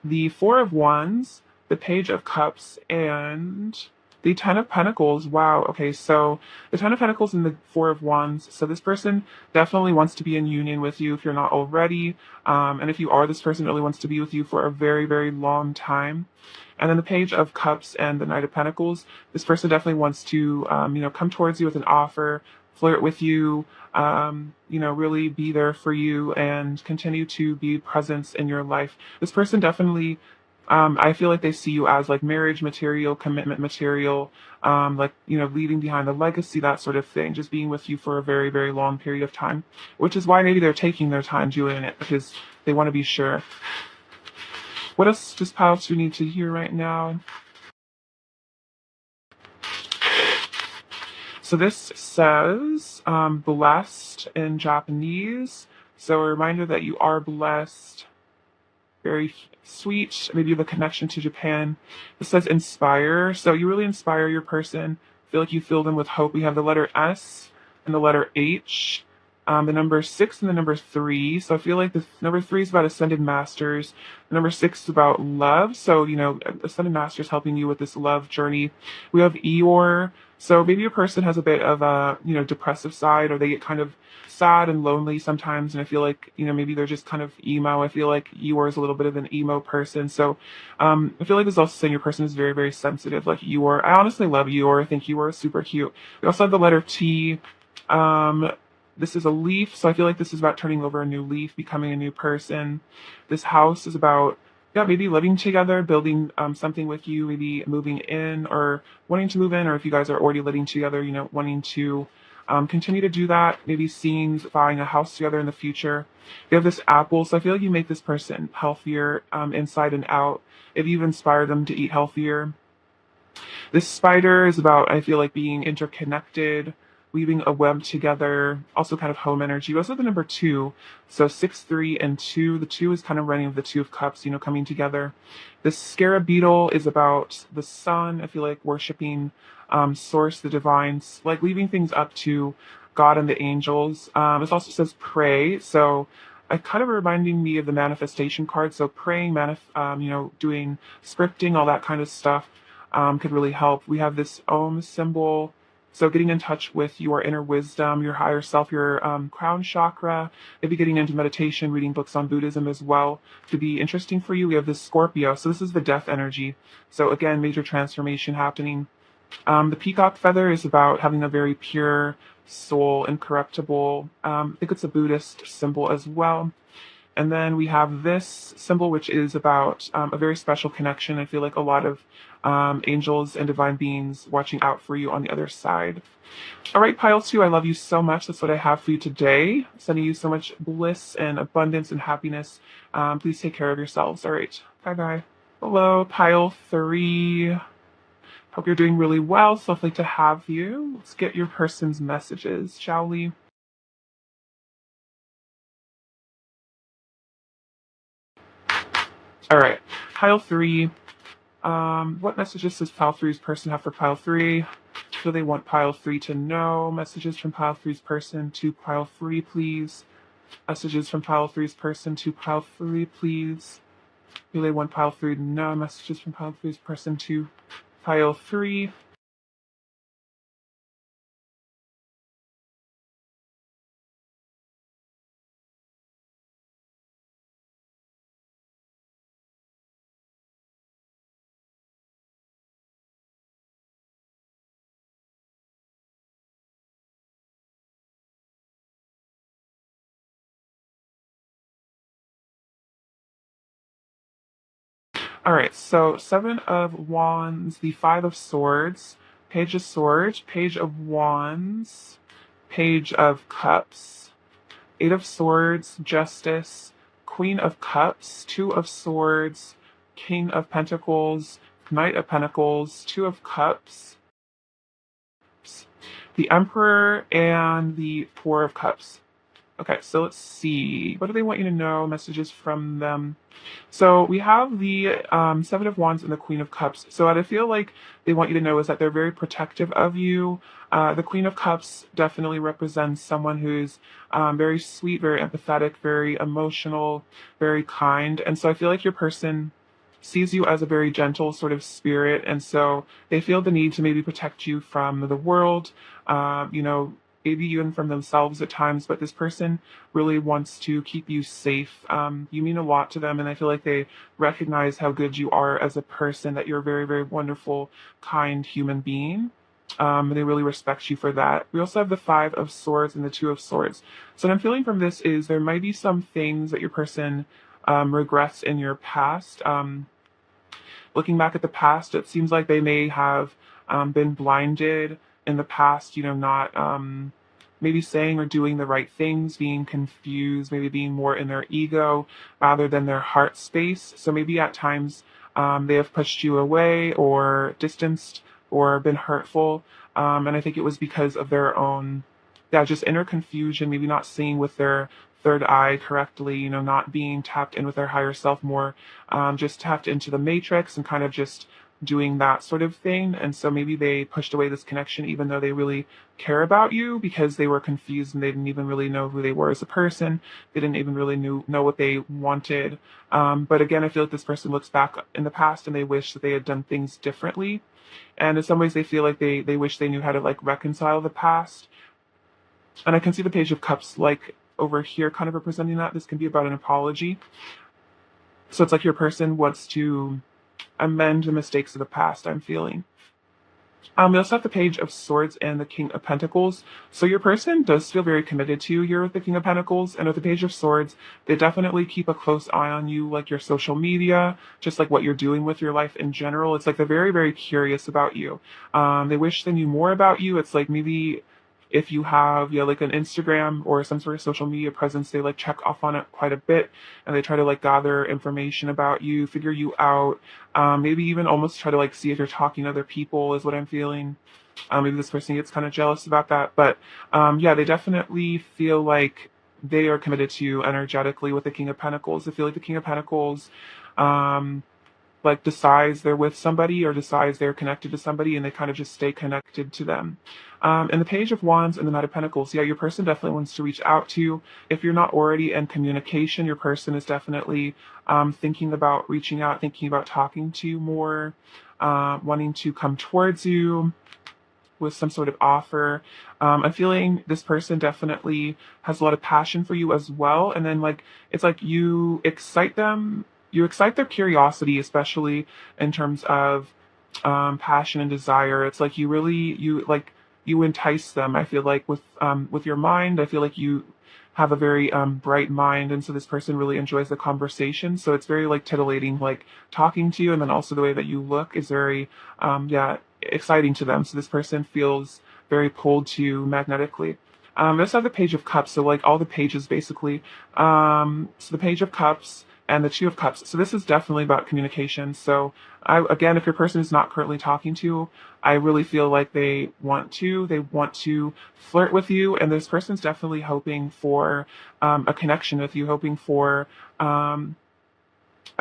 the Four of Wands, the Page of Cups, and the Ten of Pentacles. Wow. Okay, so the Ten of Pentacles and the Four of Wands. So this person definitely wants to be in union with you if you're not already. And if you are, this person really wants to be with you for a very, very long time. And then the Page of Cups and the Knight of Pentacles. This person definitely wants to, come towards you with an offer, flirt with you, really be there for you and continue to be presence in your life. This person definitely, I feel like they see you as like marriage material, commitment material, leaving behind a legacy, that sort of thing, just being with you for a very, very long period of time, which is why maybe they're taking their time doing it because they want to be sure. What else does Pile 2 need to hear right now? So this says blessed in Japanese. So a reminder that you are blessed. Very sweet. Maybe you have a connection to Japan. It says inspire. So you really inspire your person. Feel like you fill them with hope. We have the letter S and the letter H. The number 6 and the number 3. So I feel like the number 3 is about ascended masters. The number 6 is about love. So, ascended masters helping you with this love journey. We have Eeyore. So maybe your person has a bit of a, depressive side, or they get kind of sad and lonely sometimes. And I feel like, maybe they're just kind of emo. I feel like Eeyore is a little bit of an emo person. So I feel like this is also saying your person is very, very sensitive, like Eeyore. I honestly love Eeyore. I think Eeyore is super cute. We also have the letter T. This is a leaf, so I feel like this is about turning over a new leaf, becoming a new person. This house is about, maybe living together, building something with you, maybe moving in or wanting to move in, or if you guys are already living together, wanting to continue to do that, maybe seeing buying a house together in the future. You have this apple, so I feel like you make this person healthier inside and out if you've inspired them to eat healthier. This spider is about, I feel like, being interconnected, weaving a web together, also kind of home energy. We also have the number 2. So 6, 3, and 2. The 2 is kind of running with the Two of Cups, coming together. This scarab beetle is about the sun. I feel like worshiping source, the divines, like leaving things up to God and the angels. It also says pray. So it kind of reminding me of the manifestation card. So praying, doing scripting, all that kind of stuff could really help. We have this Om symbol. So getting in touch with your inner wisdom, your higher self, your crown chakra, maybe getting into meditation, reading books on Buddhism as well could be interesting for you. We have this Scorpio. So this is the death energy. So again, major transformation happening. The peacock feather is about having a very pure soul, incorruptible. I think it's a Buddhist symbol as well. And then we have this symbol, which is about a very special connection. I feel like a lot of angels and divine beings watching out for you on the other side. All right, Pile 2, I love you so much. That's what I have for you today. Sending you so much bliss and abundance and happiness. Please take care of yourselves. All right, bye-bye. Hello, Pile 3. Hope you're doing really well. So lovely to have you. Let's get your person's messages, shall we? All right, Pile 3. What messages does Pile 3's person have for Pile 3? What do they want Pile 3 to know? Messages from Pile 3's person to Pile 3, please. Messages from Pile 3's person to Pile 3, please. Do they want Pile 3 to know? Messages from Pile 3's person to Pile 3. All right, so 7 of Wands, the 5 of Swords, Page of Swords, Page of Wands, Page of Cups, 8 of Swords, Justice, Queen of Cups, 2 of Swords, King of Pentacles, Knight of Pentacles, 2 of Cups, the Emperor, and the 4 of Cups. Okay, so let's see. What do they want you to know? Messages from them. So we have the 7 of Wands and the Queen of Cups. So what I feel like they want you to know is that they're very protective of you. The Queen of Cups definitely represents someone who's very sweet, very empathetic, very emotional, very kind. And so I feel like your person sees you as a very gentle sort of spirit, and so they feel the need to maybe protect you from the world, you know, maybe even from themselves at times. But this person really wants to keep you safe. You mean a lot to them, and I feel like they recognize how good you are as a person, that you're a very, very wonderful, kind human being. They really respect you for that. We also have the Five of Swords and the Two of Swords. So what I'm feeling from this is there might be some things that your person regrets in your past. Looking back at the past, it seems like they may have been blinded in the past, you know, not maybe saying or doing the right things, being confused, maybe being more in their ego rather than their heart space. So maybe at times they have pushed you away or distanced or been hurtful. And I think it was because of their own, yeah, just inner confusion, maybe not seeing with their third eye correctly, you know, not being tapped in with their higher self more, just tapped into the matrix and kind of just doing that sort of thing. And so maybe they pushed away this connection, even though they really care about you, because they were confused and they didn't even really know who they were as a person. They didn't even really know what they wanted. But again, I feel like this person looks back in the past and they wish that they had done things differently. And in some ways, they feel like they wish they knew how to like reconcile the past. And I can see the Page of Cups like over here kind of representing that. This can be about an apology. So it's like your person wants to amend the mistakes of the past, I'm feeling. We also have the Page of Swords and the King of Pentacles. So your person does feel very committed to you here with the King of Pentacles. And with the Page of Swords, they definitely keep a close eye on you, like your social media, just like what you're doing with your life in general. It's like they're very, very curious about you. They wish they knew more about you. It's like maybe if you have, yeah, like an Instagram or some sort of social media presence, they like check off on it quite a bit, and they try to like gather information about you, figure you out, maybe even almost try to like see if you're talking to other people is what I'm feeling. Maybe this person gets kind of jealous about that, but yeah, they definitely feel like they are committed to you energetically with the King of Pentacles. I feel like the King of Pentacles, like decides they're with somebody or decides they're connected to somebody, and they kind of just stay connected to them. And the Page of Wands and the Knight of Pentacles, yeah, your person definitely wants to reach out to you. If you're not already in communication, your person is definitely thinking about reaching out, thinking about talking to you more, wanting to come towards you with some sort of offer. I'm feeling this person definitely has a lot of passion for you as well. And then like it's like you excite them, you excite their curiosity, especially in terms of passion and desire. It's like you entice them. I feel like with your mind. I feel like you have a very bright mind, and so this person really enjoys the conversation. So it's very like titillating, like talking to you, and then also the way that you look is very yeah, exciting to them. So this person feels very pulled to you magnetically. Let's have the Page of Cups. So like all the pages basically. So the Page of Cups and the Two of Cups. So this is definitely about communication. So again, if your person is not currently talking to you, I really feel like they want to flirt with you. And this person's definitely hoping for a connection with you, hoping for, I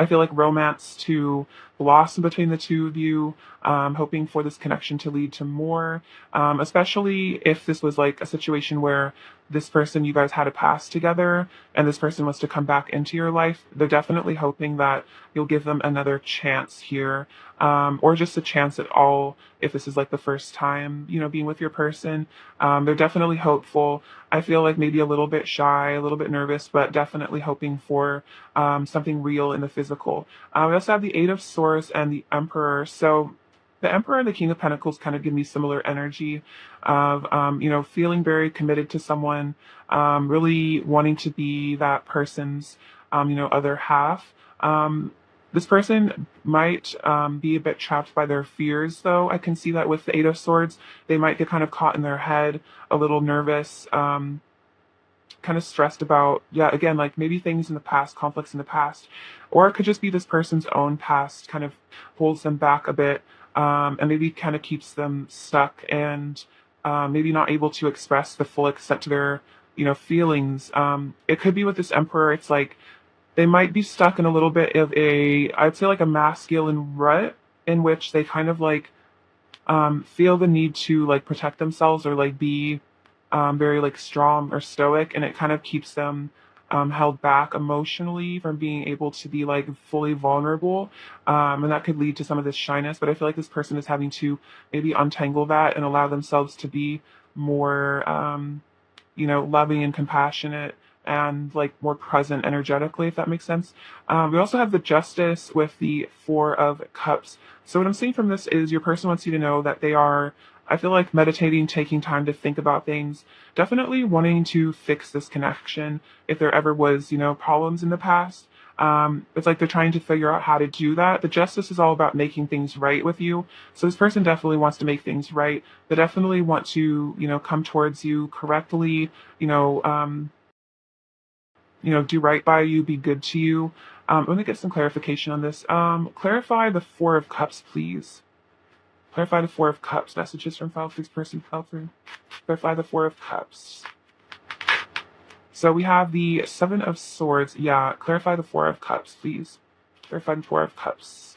feel like romance to blossom between the two of you, hoping for this connection to lead to more, especially if this was like a situation where this person, you guys had a past together and this person wants to come back into your life. They're definitely hoping that you'll give them another chance here, or just a chance at all if this is like the first time, you know, being with your person. They're definitely hopeful. I feel like maybe a little bit shy, a little bit nervous, but definitely hoping for something real in the physical. We also have the Eight of Swords and the Emperor. So the Emperor and the King of Pentacles kind of give me similar energy of, you know, feeling very committed to someone, really wanting to be that person's, you know, other half. This person might be a bit trapped by their fears, though. I can see that with the Eight of Swords. They might get kind of caught in their head, a little nervous, kind of stressed about, yeah, again, like maybe things in the past, conflicts in the past, or it could just be this person's own past kind of holds them back a bit, and maybe kind of keeps them stuck and maybe not able to express the full extent to their, you know, feelings. It could be with this Emperor. It's like they might be stuck in a little bit of a, I'd say like a masculine rut in which they kind of like feel the need to like protect themselves or like be very like strong or stoic, and it kind of keeps them held back emotionally from being able to be like fully vulnerable. And that could lead to some of this shyness. But I feel like this person is having to maybe untangle that and allow themselves to be more, loving and compassionate and like more present energetically, if that makes sense. We also have the Justice with the Four of Cups. So what I'm seeing from this is your person wants you to know that they are, I feel like, meditating, taking time to think about things, definitely wanting to fix this connection if there ever was, problems in the past. It's like they're trying to figure out how to do that. The Justice is all about making things right with you. So this person definitely wants to make things right. They definitely want to, come towards you correctly, you know, um, do right by you, be good to you. Let me get some clarification on this. Clarify the Four of Cups, please. Clarify the Four of Cups. Messages from file 3's person, file 3. Clarify the Four of Cups. So we have the Seven of Swords. Yeah, clarify the Four of Cups, please. Clarify the Four of Cups.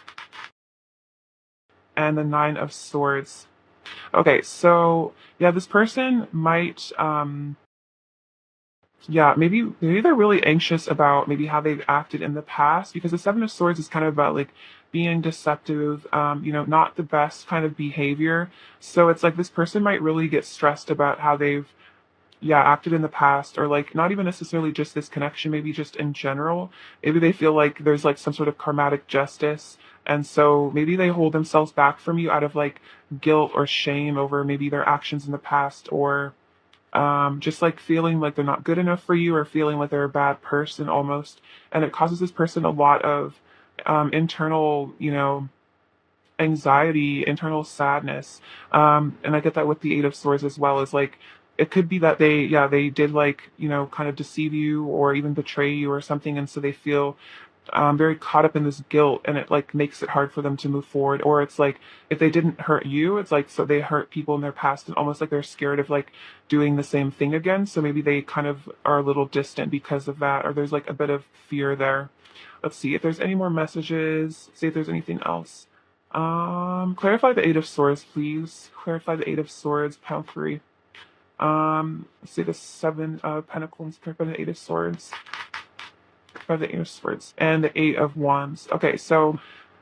And the Nine of Swords. Okay, so yeah, this person might yeah, maybe they're really anxious about maybe how they've acted in the past, because the Seven of Swords is kind of about like being deceptive, not the best kind of behavior. So it's like this person might really get stressed about how they've, yeah, acted in the past, or like not even necessarily just this connection, maybe just in general. Maybe they feel like there's like some sort of karmatic justice. And so maybe they hold themselves back from you out of like guilt or shame over maybe their actions in the past, or just like feeling like they're not good enough for you, or feeling like they're a bad person almost. And it causes this person a lot of internal, anxiety, internal sadness. And I get that with the Eight of Swords as well. Is like it could be that they did like, kind of deceive you or even betray you or something, and so they feel very caught up in this guilt, and it like makes it hard for them to move forward. Or it's like if they didn't hurt you, it's like so they hurt people in their past, and almost like they're scared of like doing the same thing again. So maybe they kind of are a little distant because of that, or there's like a bit of fear there. Let's see if there's any more messages. See if there's anything else. Clarify the Eight of Swords, please. Clarify the Eight of Swords, pound 3. Let's see the Seven of Pentacles. Clarify the Eight of Swords. Clarify the Eight of Swords and the Eight of Wands. Okay, so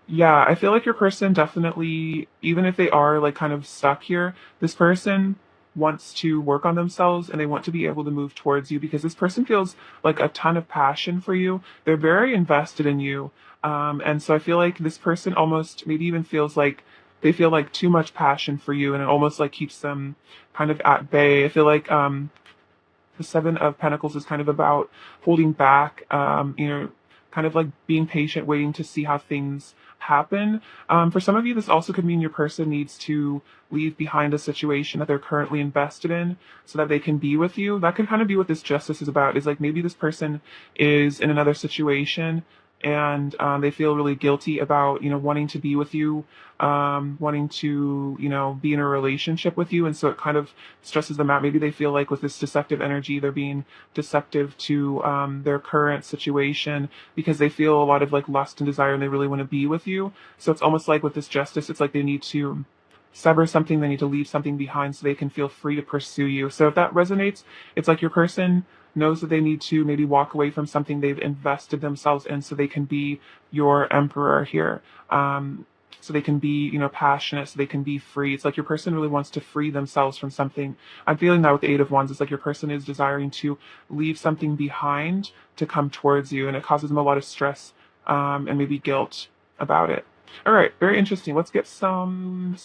yeah, I feel like your person definitely, even if they are like kind of stuck here, this person wants to work on themselves and they want to be able to move towards you, because this person feels like a ton of passion for you. They're very invested in you. And so I feel like this person almost maybe even feels like they feel like too much passion for you, and it almost like keeps them kind of at bay. I feel like the Seven of Pentacles is kind of about holding back, kind of like being patient, waiting to see how things happen. For some of you, this also could mean your person needs to leave behind a situation that they're currently invested in so that they can be with you. That can kind of be what this Justice is about, is like maybe this person is in another situation, and they feel really guilty about, wanting to be with you, wanting to, be in a relationship with you. And so it kind of stresses them out. Maybe they feel like with this deceptive energy, they're being deceptive to their current situation, because they feel a lot of like lust and desire, and they really want to be with you. So it's almost like with this Justice, it's like they need to sever something, they need to leave something behind so they can feel free to pursue you. So if that resonates, it's like your person knows that they need to maybe walk away from something they've invested themselves in so they can be your emperor here. So they can be, passionate, so they can be free. It's like your person really wants to free themselves from something. I'm feeling that with the Eight of Wands. It's like your person is desiring to leave something behind to come towards you, and it causes them a lot of stress and maybe guilt about it. All right, very interesting. Let's get some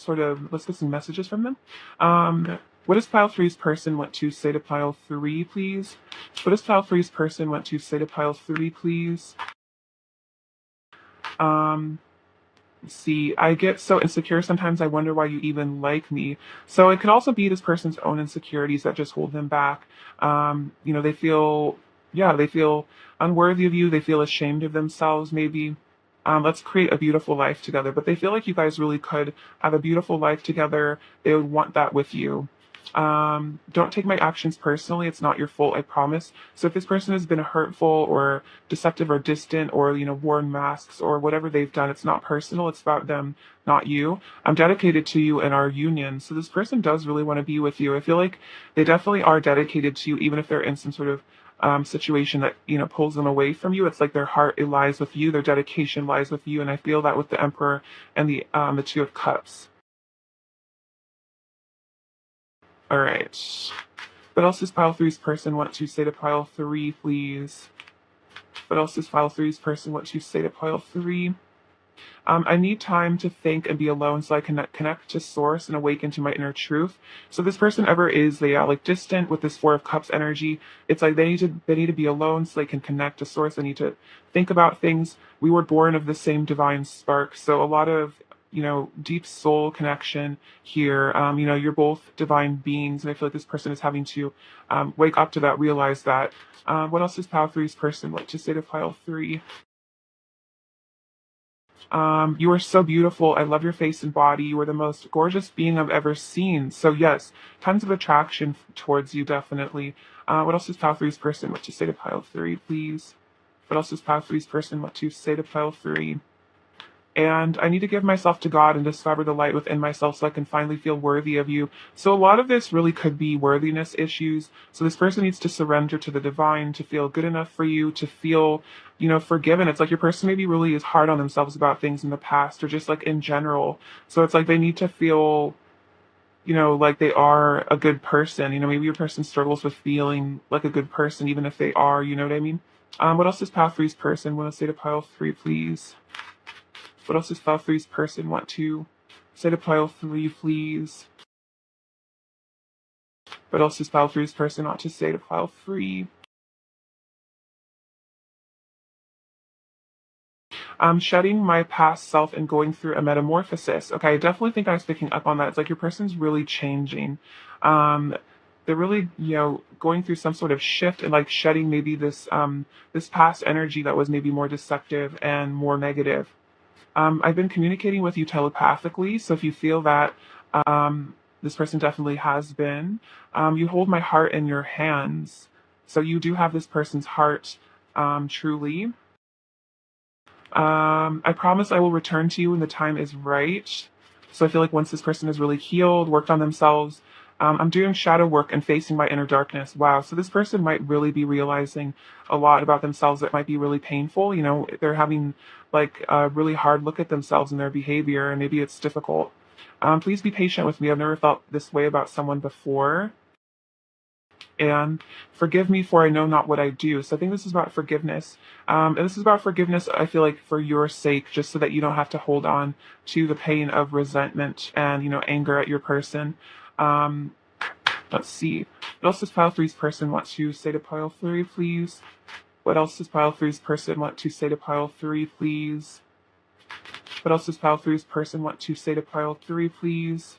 messages from them. What does pile 3's person want to say to pile 3, please? What does pile 3's person want to say to pile 3, please? See, I get so insecure sometimes I wonder why you even like me. So it could also be this person's own insecurities that just hold them back. They feel, yeah, they feel unworthy of you. They feel ashamed of themselves, maybe. Let's create a beautiful life together. But they feel like you guys really could have a beautiful life together. They would want that with you. Don't take my actions personally. It's not your fault, I promise. So if this person has been hurtful or deceptive or distant, or, worn masks or whatever they've done, it's not personal. It's about them, not you. I'm dedicated to you in our union. So this person does really want to be with you. I feel like they definitely are dedicated to you, even if they're in some sort of situation that, pulls them away from you. It's like their heart, it lies with you, their dedication lies with you. And I feel that with the Emperor and the Two of Cups. All right. What else does pile three's person want to say to pile three, please? What else does pile three's person want to say to pile three? I need time to think and be alone so I can connect to source and awaken to my inner truth. So this person ever is, they are like distant with this Four of Cups energy. It's like they need to be alone so they can connect to source. They need to think about things. We were born of the same divine spark. So a lot of deep soul connection here. You're both divine beings, and I feel like this person is having to wake up to that, realize that. What else does pile three's person like to say to pile three? You are so beautiful. I love your face and body. You are the most gorgeous being I've ever seen. So yes, tons of attraction towards you, definitely. What else does pile three's person want to say to pile three, please? What else does pile three's person want to say to pile three? And I need to give myself to God and discover the light within myself so I can finally feel worthy of you. So a lot of this really could be worthiness issues. So this person needs to surrender to the divine to feel good enough for you, to feel, forgiven. It's like your person maybe really is hard on themselves about things in the past or just like in general. So it's like they need to feel, like they are a good person. Maybe your person struggles with feeling like a good person, even if they are, you know what I mean? What else does pile three's person want to say to pile three, please? What else does pile three's person want to say to pile three, please? What else does pile three's person want to say to pile three? I'm shedding my past self and going through a metamorphosis. Okay, I definitely think I was picking up on that. It's like your person's really changing. Um, they're really, going through some sort of shift and like shedding maybe this past energy that was maybe more deceptive and more negative. I've been communicating with you telepathically, so if you feel that this person definitely has been, you hold my heart in your hands. So you do have this person's heart, truly. I promise I will return to you when the time is right. So I feel like once this person is really healed, worked on themselves, I'm doing shadow work and facing my inner darkness. Wow. So this person might really be realizing a lot about themselves that might be really painful. They're having like a really hard look at themselves and their behavior, and maybe it's difficult. Please be patient with me. I've never felt this way about someone before. And forgive me for I know not what I do. So I think this is about forgiveness. And this is about forgiveness, I feel like, for your sake, just so that you don't have to hold on to the pain of resentment and, anger at your person. Um, let's see. What else does pile three's person want to say to pile three, please? What else does pile three's person want to say to pile three, please? What else does pile three's person want to say to pile three, please?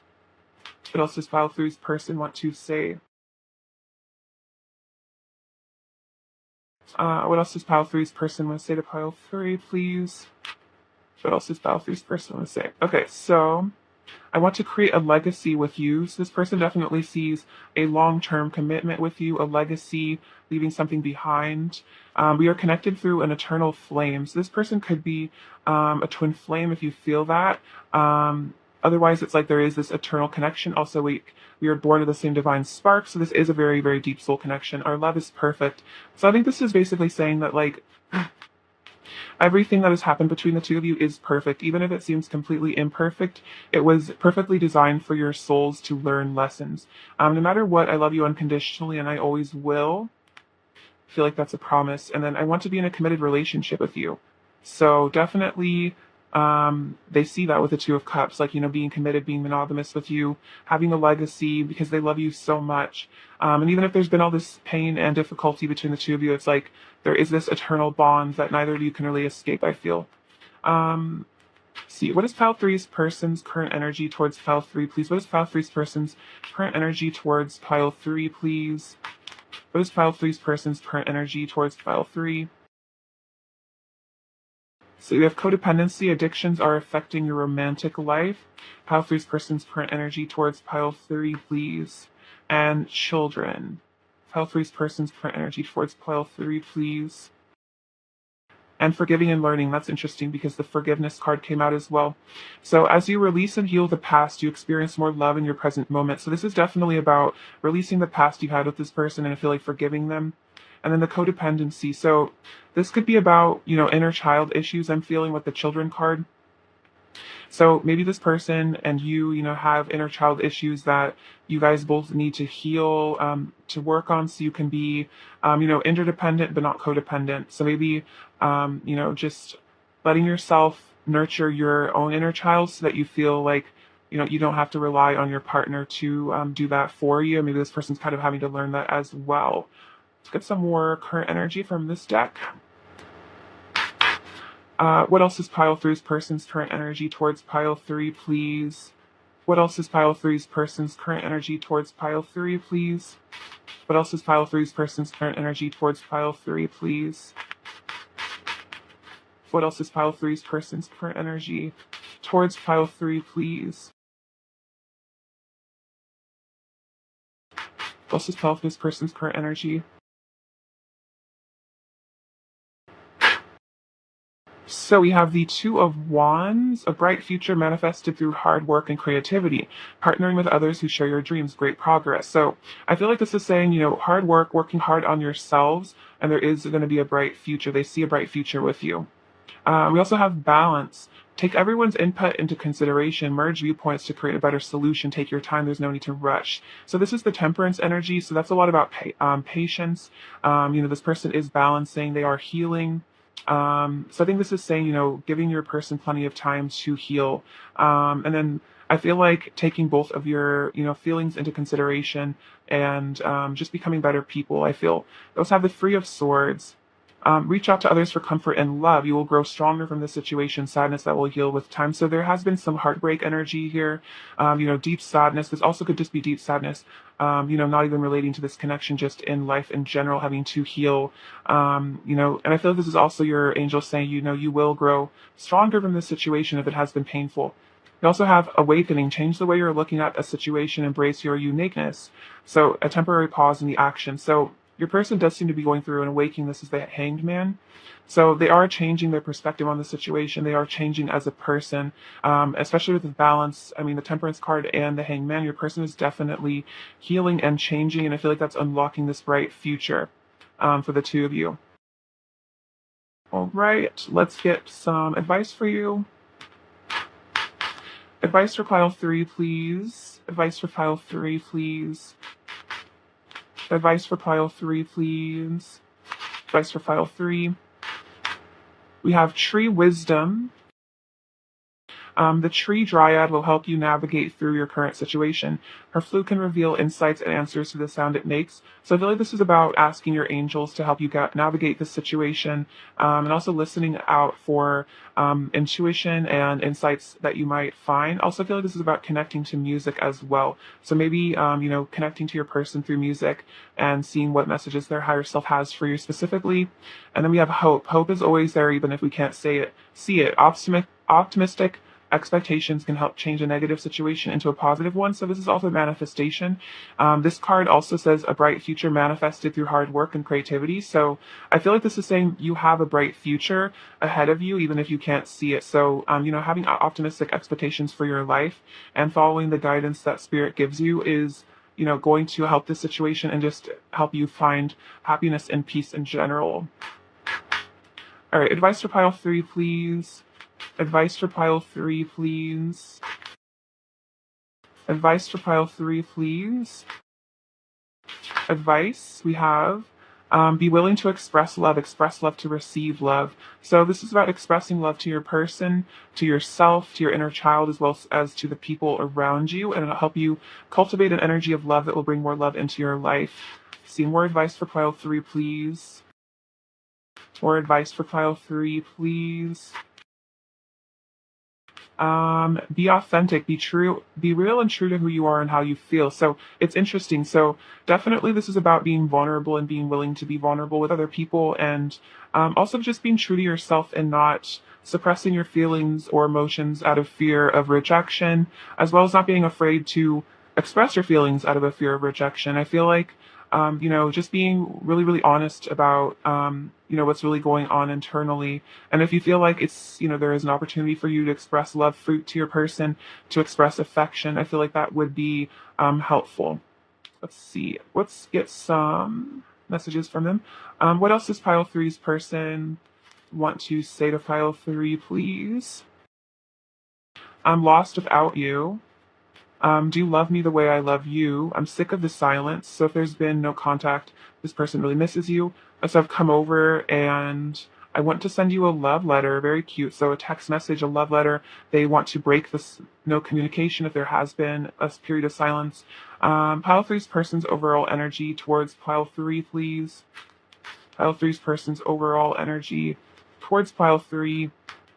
What else does pile three's person want to say? What else does pile three's person want to say to pile three, please? What else does pile three's person want to say? Okay, so I want to create a legacy with you. So this person definitely sees a long-term commitment with you, a legacy, leaving something behind. We are connected through an eternal flame. So this person could be a twin flame if you feel that. Otherwise, it's like there is this eternal connection. Also, we are born of the same divine spark. So this is a very, very deep soul connection. Our love is perfect. So I think this is basically saying that like everything that has happened between the two of you is perfect. Even if it seems completely imperfect, it was perfectly designed for your souls to learn lessons. No matter what, I love you unconditionally and I always will. I feel like that's a promise. And then I want to be in a committed relationship with you. So definitely, they see that with the Two of Cups, like, being committed, being monogamous with you, having a legacy because they love you so much. And even if there's been all this pain and difficulty between the two of you, it's like there is this eternal bond that neither of you can really escape, I feel. Um, see, what is pile three's person's current energy towards pile three, please? What is pile three's person's current energy towards pile three, please? What is pile three's person's current energy towards pile three? So you have codependency, addictions are affecting your romantic life. Pile three's person's current energy towards pile three, please. And children. Pile three's person's current energy towards pile three, please. And forgiving and learning, that's interesting because the forgiveness card came out as well. So as you release and heal the past, you experience more love in your present moment. So this is definitely about releasing the past you had with this person and I feel like forgiving them. And then the codependency. So this could be about, inner child issues I'm feeling with the children card. So maybe this person and you have inner child issues that you guys both need to heal, to work on so you can be, interdependent but not codependent. So maybe, just letting yourself nurture your own inner child so that you feel like, you don't have to rely on your partner to do that for you. Maybe this person's kind of having to learn that as well. Let's get some more current energy from this deck. What else is pile three's person's current energy towards pile three, please? What else is pile three's person's current energy towards pile three, please? What else is pile three's person's current energy towards pile three, please? What else is pile three's person's current energy towards pile three, please? What else is pile three's person's current energy? So we have the Two of Wands, a bright future manifested through hard work and creativity, partnering with others who share your dreams, great progress. So I feel like this is saying, hard work, working hard on yourselves, and there is going to be a bright future. They see a bright future with you. We also have balance. Take everyone's input into consideration, merge viewpoints to create a better solution. Take your time. There's no need to rush. So this is the temperance energy. So that's a lot about patience. This person is balancing. They are healing. So I think this is saying, giving your person plenty of time to heal. And then I feel like taking both of your, feelings into consideration and just becoming better people. I feel those have the Three of Swords. Reach out to others for comfort and love. You will grow stronger from this situation, sadness that will heal with time. So there has been some heartbreak energy here, deep sadness. This also could just be deep sadness, not even relating to this connection, just in life in general, having to heal, and I feel like this is also your angel saying, you will grow stronger from this situation if it has been painful. You also have awakening, change the way you're looking at a situation, embrace your uniqueness. So a temporary pause in the action. So your person does seem to be going through an awakening. This is the Hanged Man. So they are changing their perspective on the situation. They are changing as a person, especially with the balance. I mean, the Temperance card and the Hanged Man, your person is definitely healing and changing. And I feel like that's unlocking this bright future for the two of you. All right, let's get some advice for you. Advice for pile three, please. Advice for pile three, please. Advice for pile three, please. Advice for pile three. We have Tree Wisdom. The Tree Dryad will help you navigate through your current situation. Her flute can reveal insights and answers to the sound it makes. So I feel like this is about asking your angels to help you navigate this situation, and also listening out for intuition and insights that you might find. Also, I feel like this is about connecting to music as well. So maybe, connecting to your person through music and seeing what messages their higher self has for you specifically. And then we have hope. Hope is always there, even if we can't see it. Optimistic expectations can help change a negative situation into a positive one. So this is also manifestation. This card also says a bright future manifested through hard work and creativity. So I feel like this is saying you have a bright future ahead of you, even if you can't see it. So, having optimistic expectations for your life and following the guidance that spirit gives you is, going to help this situation and just help you find happiness and peace in general. All right, advice for pile three, please. Advice for pile three, please. Advice for pile three, please. Advice we have, be willing to express love to receive love. So this is about expressing love to your person, to yourself, to your inner child, as well as to the people around you, and it'll help you cultivate an energy of love that will bring more love into your life. See more advice for pile three, please. More advice for pile three, please. Be authentic, be true, be real and true to who you are and how you feel. So it's interesting. So definitely this is about being vulnerable and being willing to be vulnerable with other people, and also just being true to yourself and not suppressing your feelings or emotions out of fear of rejection, as well as not being afraid to express your feelings out of a fear of rejection. I feel like just being really, really honest about, what's really going on internally. And if you feel like there is an opportunity for you to express love fruit to your person, to express affection, I feel like that would be helpful. Let's see. Let's get some messages from them. What else does pile three's person want to say to pile three, please? I'm lost without you. Do you love me the way I love you? I'm sick of the silence. So if there's been no contact, this person really misses you. So I've come over and I want to send you a love letter, very cute. So a text message, a love letter. They want to break this no communication if there has been a period of silence. Pile three's person's overall energy towards pile three, please. Pile three's person's overall energy towards pile three.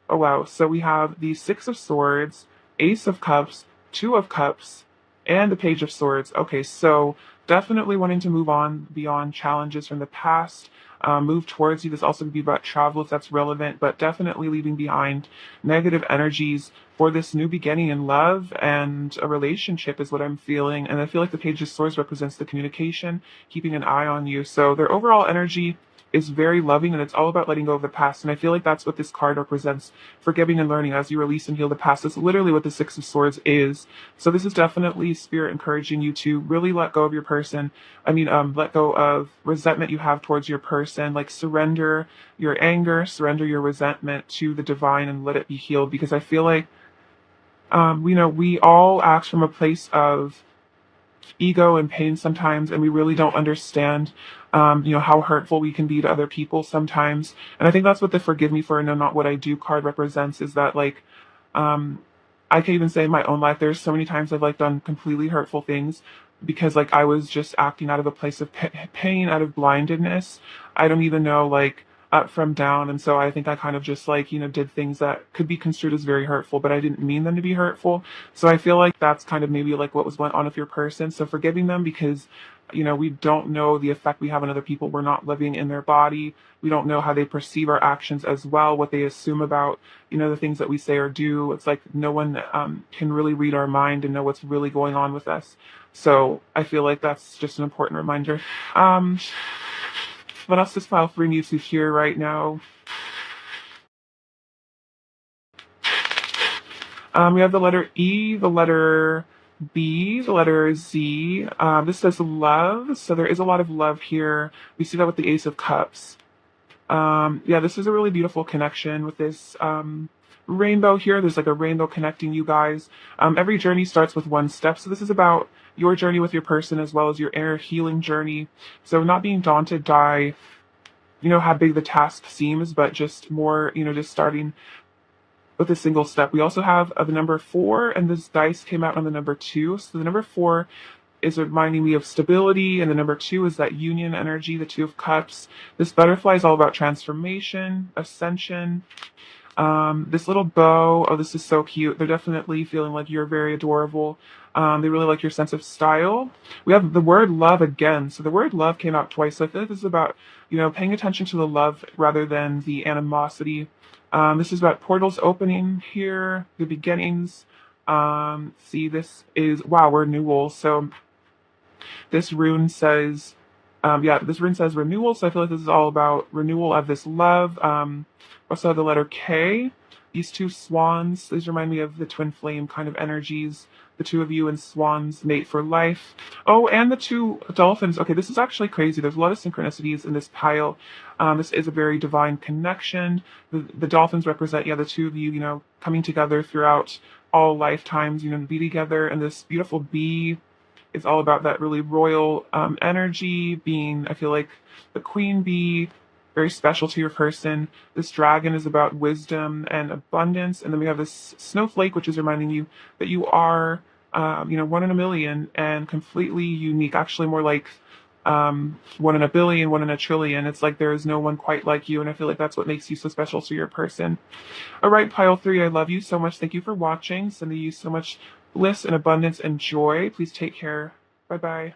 Oh wow. So we have the Six of Swords, Ace of Cups, Two of Cups, and the Page of Swords. Okay, so definitely wanting to move on beyond challenges from the past, move towards you. This also could be about travel if that's relevant, but definitely leaving behind negative energies for this new beginning in love and a relationship is what I'm feeling. And I feel like the Page of Swords represents the communication, keeping an eye on you. So their overall energy is very loving and it's all about letting go of the past. And I feel like that's what this card represents, forgiving and learning as you release and heal the past. That's literally what the Six of Swords is. So this is definitely spirit encouraging you to really let go of your person. Let go of resentment you have towards your person, like surrender your anger, surrender your resentment to the divine and let it be healed. Because I feel like, we all act from a place of ego and pain sometimes, and we really don't understand, how hurtful we can be to other people sometimes. And I think that's what the "Forgive Me for No Not What I Do" card represents. Is that like, um, I can even say in my own life, there's so many times I've like done completely hurtful things because like I was just acting out of a place of pain, out of blindedness. I don't even know like up from down, and so I think I kind of just like did things that could be construed as very hurtful, but I didn't mean them to be hurtful. So I feel like that's kind of maybe like what was went on with your person. So forgiving them because we don't know the effect we have on other people. We're not living in their body. We don't know how they perceive our actions as well, what they assume about the things that we say or do. It's like no one can really read our mind and know what's really going on with us. So I feel like that's just an important reminder. Um, what else does file 3 need to hear right now? We have the letter E, the letter B, the letter Z. This says love, so there is a lot of love here. We see that with the Ace of Cups. Yeah, this is a really beautiful connection with this rainbow here. There's like a rainbow connecting you guys. Every journey starts with one step, so this is about your journey with your person as well as your inner healing journey. So not being daunted by how big the task seems, but just more, just starting with a single step. We also have the number 4, and this dice came out on the number 2. So the number 4 is reminding me of stability, and the number 2 is that union energy, the Two of Cups. This butterfly is all about transformation, ascension. This little bow, oh, this is so cute. They're definitely feeling like you're very adorable. They really like your sense of style. We have the word love again. So the word love came out twice. So I feel like this is about, paying attention to the love rather than the animosity. This is about portals opening here, the beginnings. See, this is, wow, renewal. So this rune says, this rune says renewal. So I feel like this is all about renewal of this love. Also the letter K. These two swans, these remind me of the twin flame kind of energies. The two of you and swans mate for life. Oh, and the two dolphins. Okay, this is actually crazy. There's a lot of synchronicities in this pile. This is a very divine connection. The dolphins represent, the two of you, coming together throughout all lifetimes, be together. And this beautiful bee is all about that really royal energy, being, I feel like, the queen bee, very special to your person. This dragon is about wisdom and abundance. And then we have this snowflake, which is reminding you that you are, one in a million and completely unique. Actually, more like one in a billion, one in a trillion. It's like there is no one quite like you. And I feel like that's what makes you so special to your person. All right, pile 3, I love you so much. Thank you for watching. Sending you so much bliss and abundance and joy. Please take care. Bye-bye.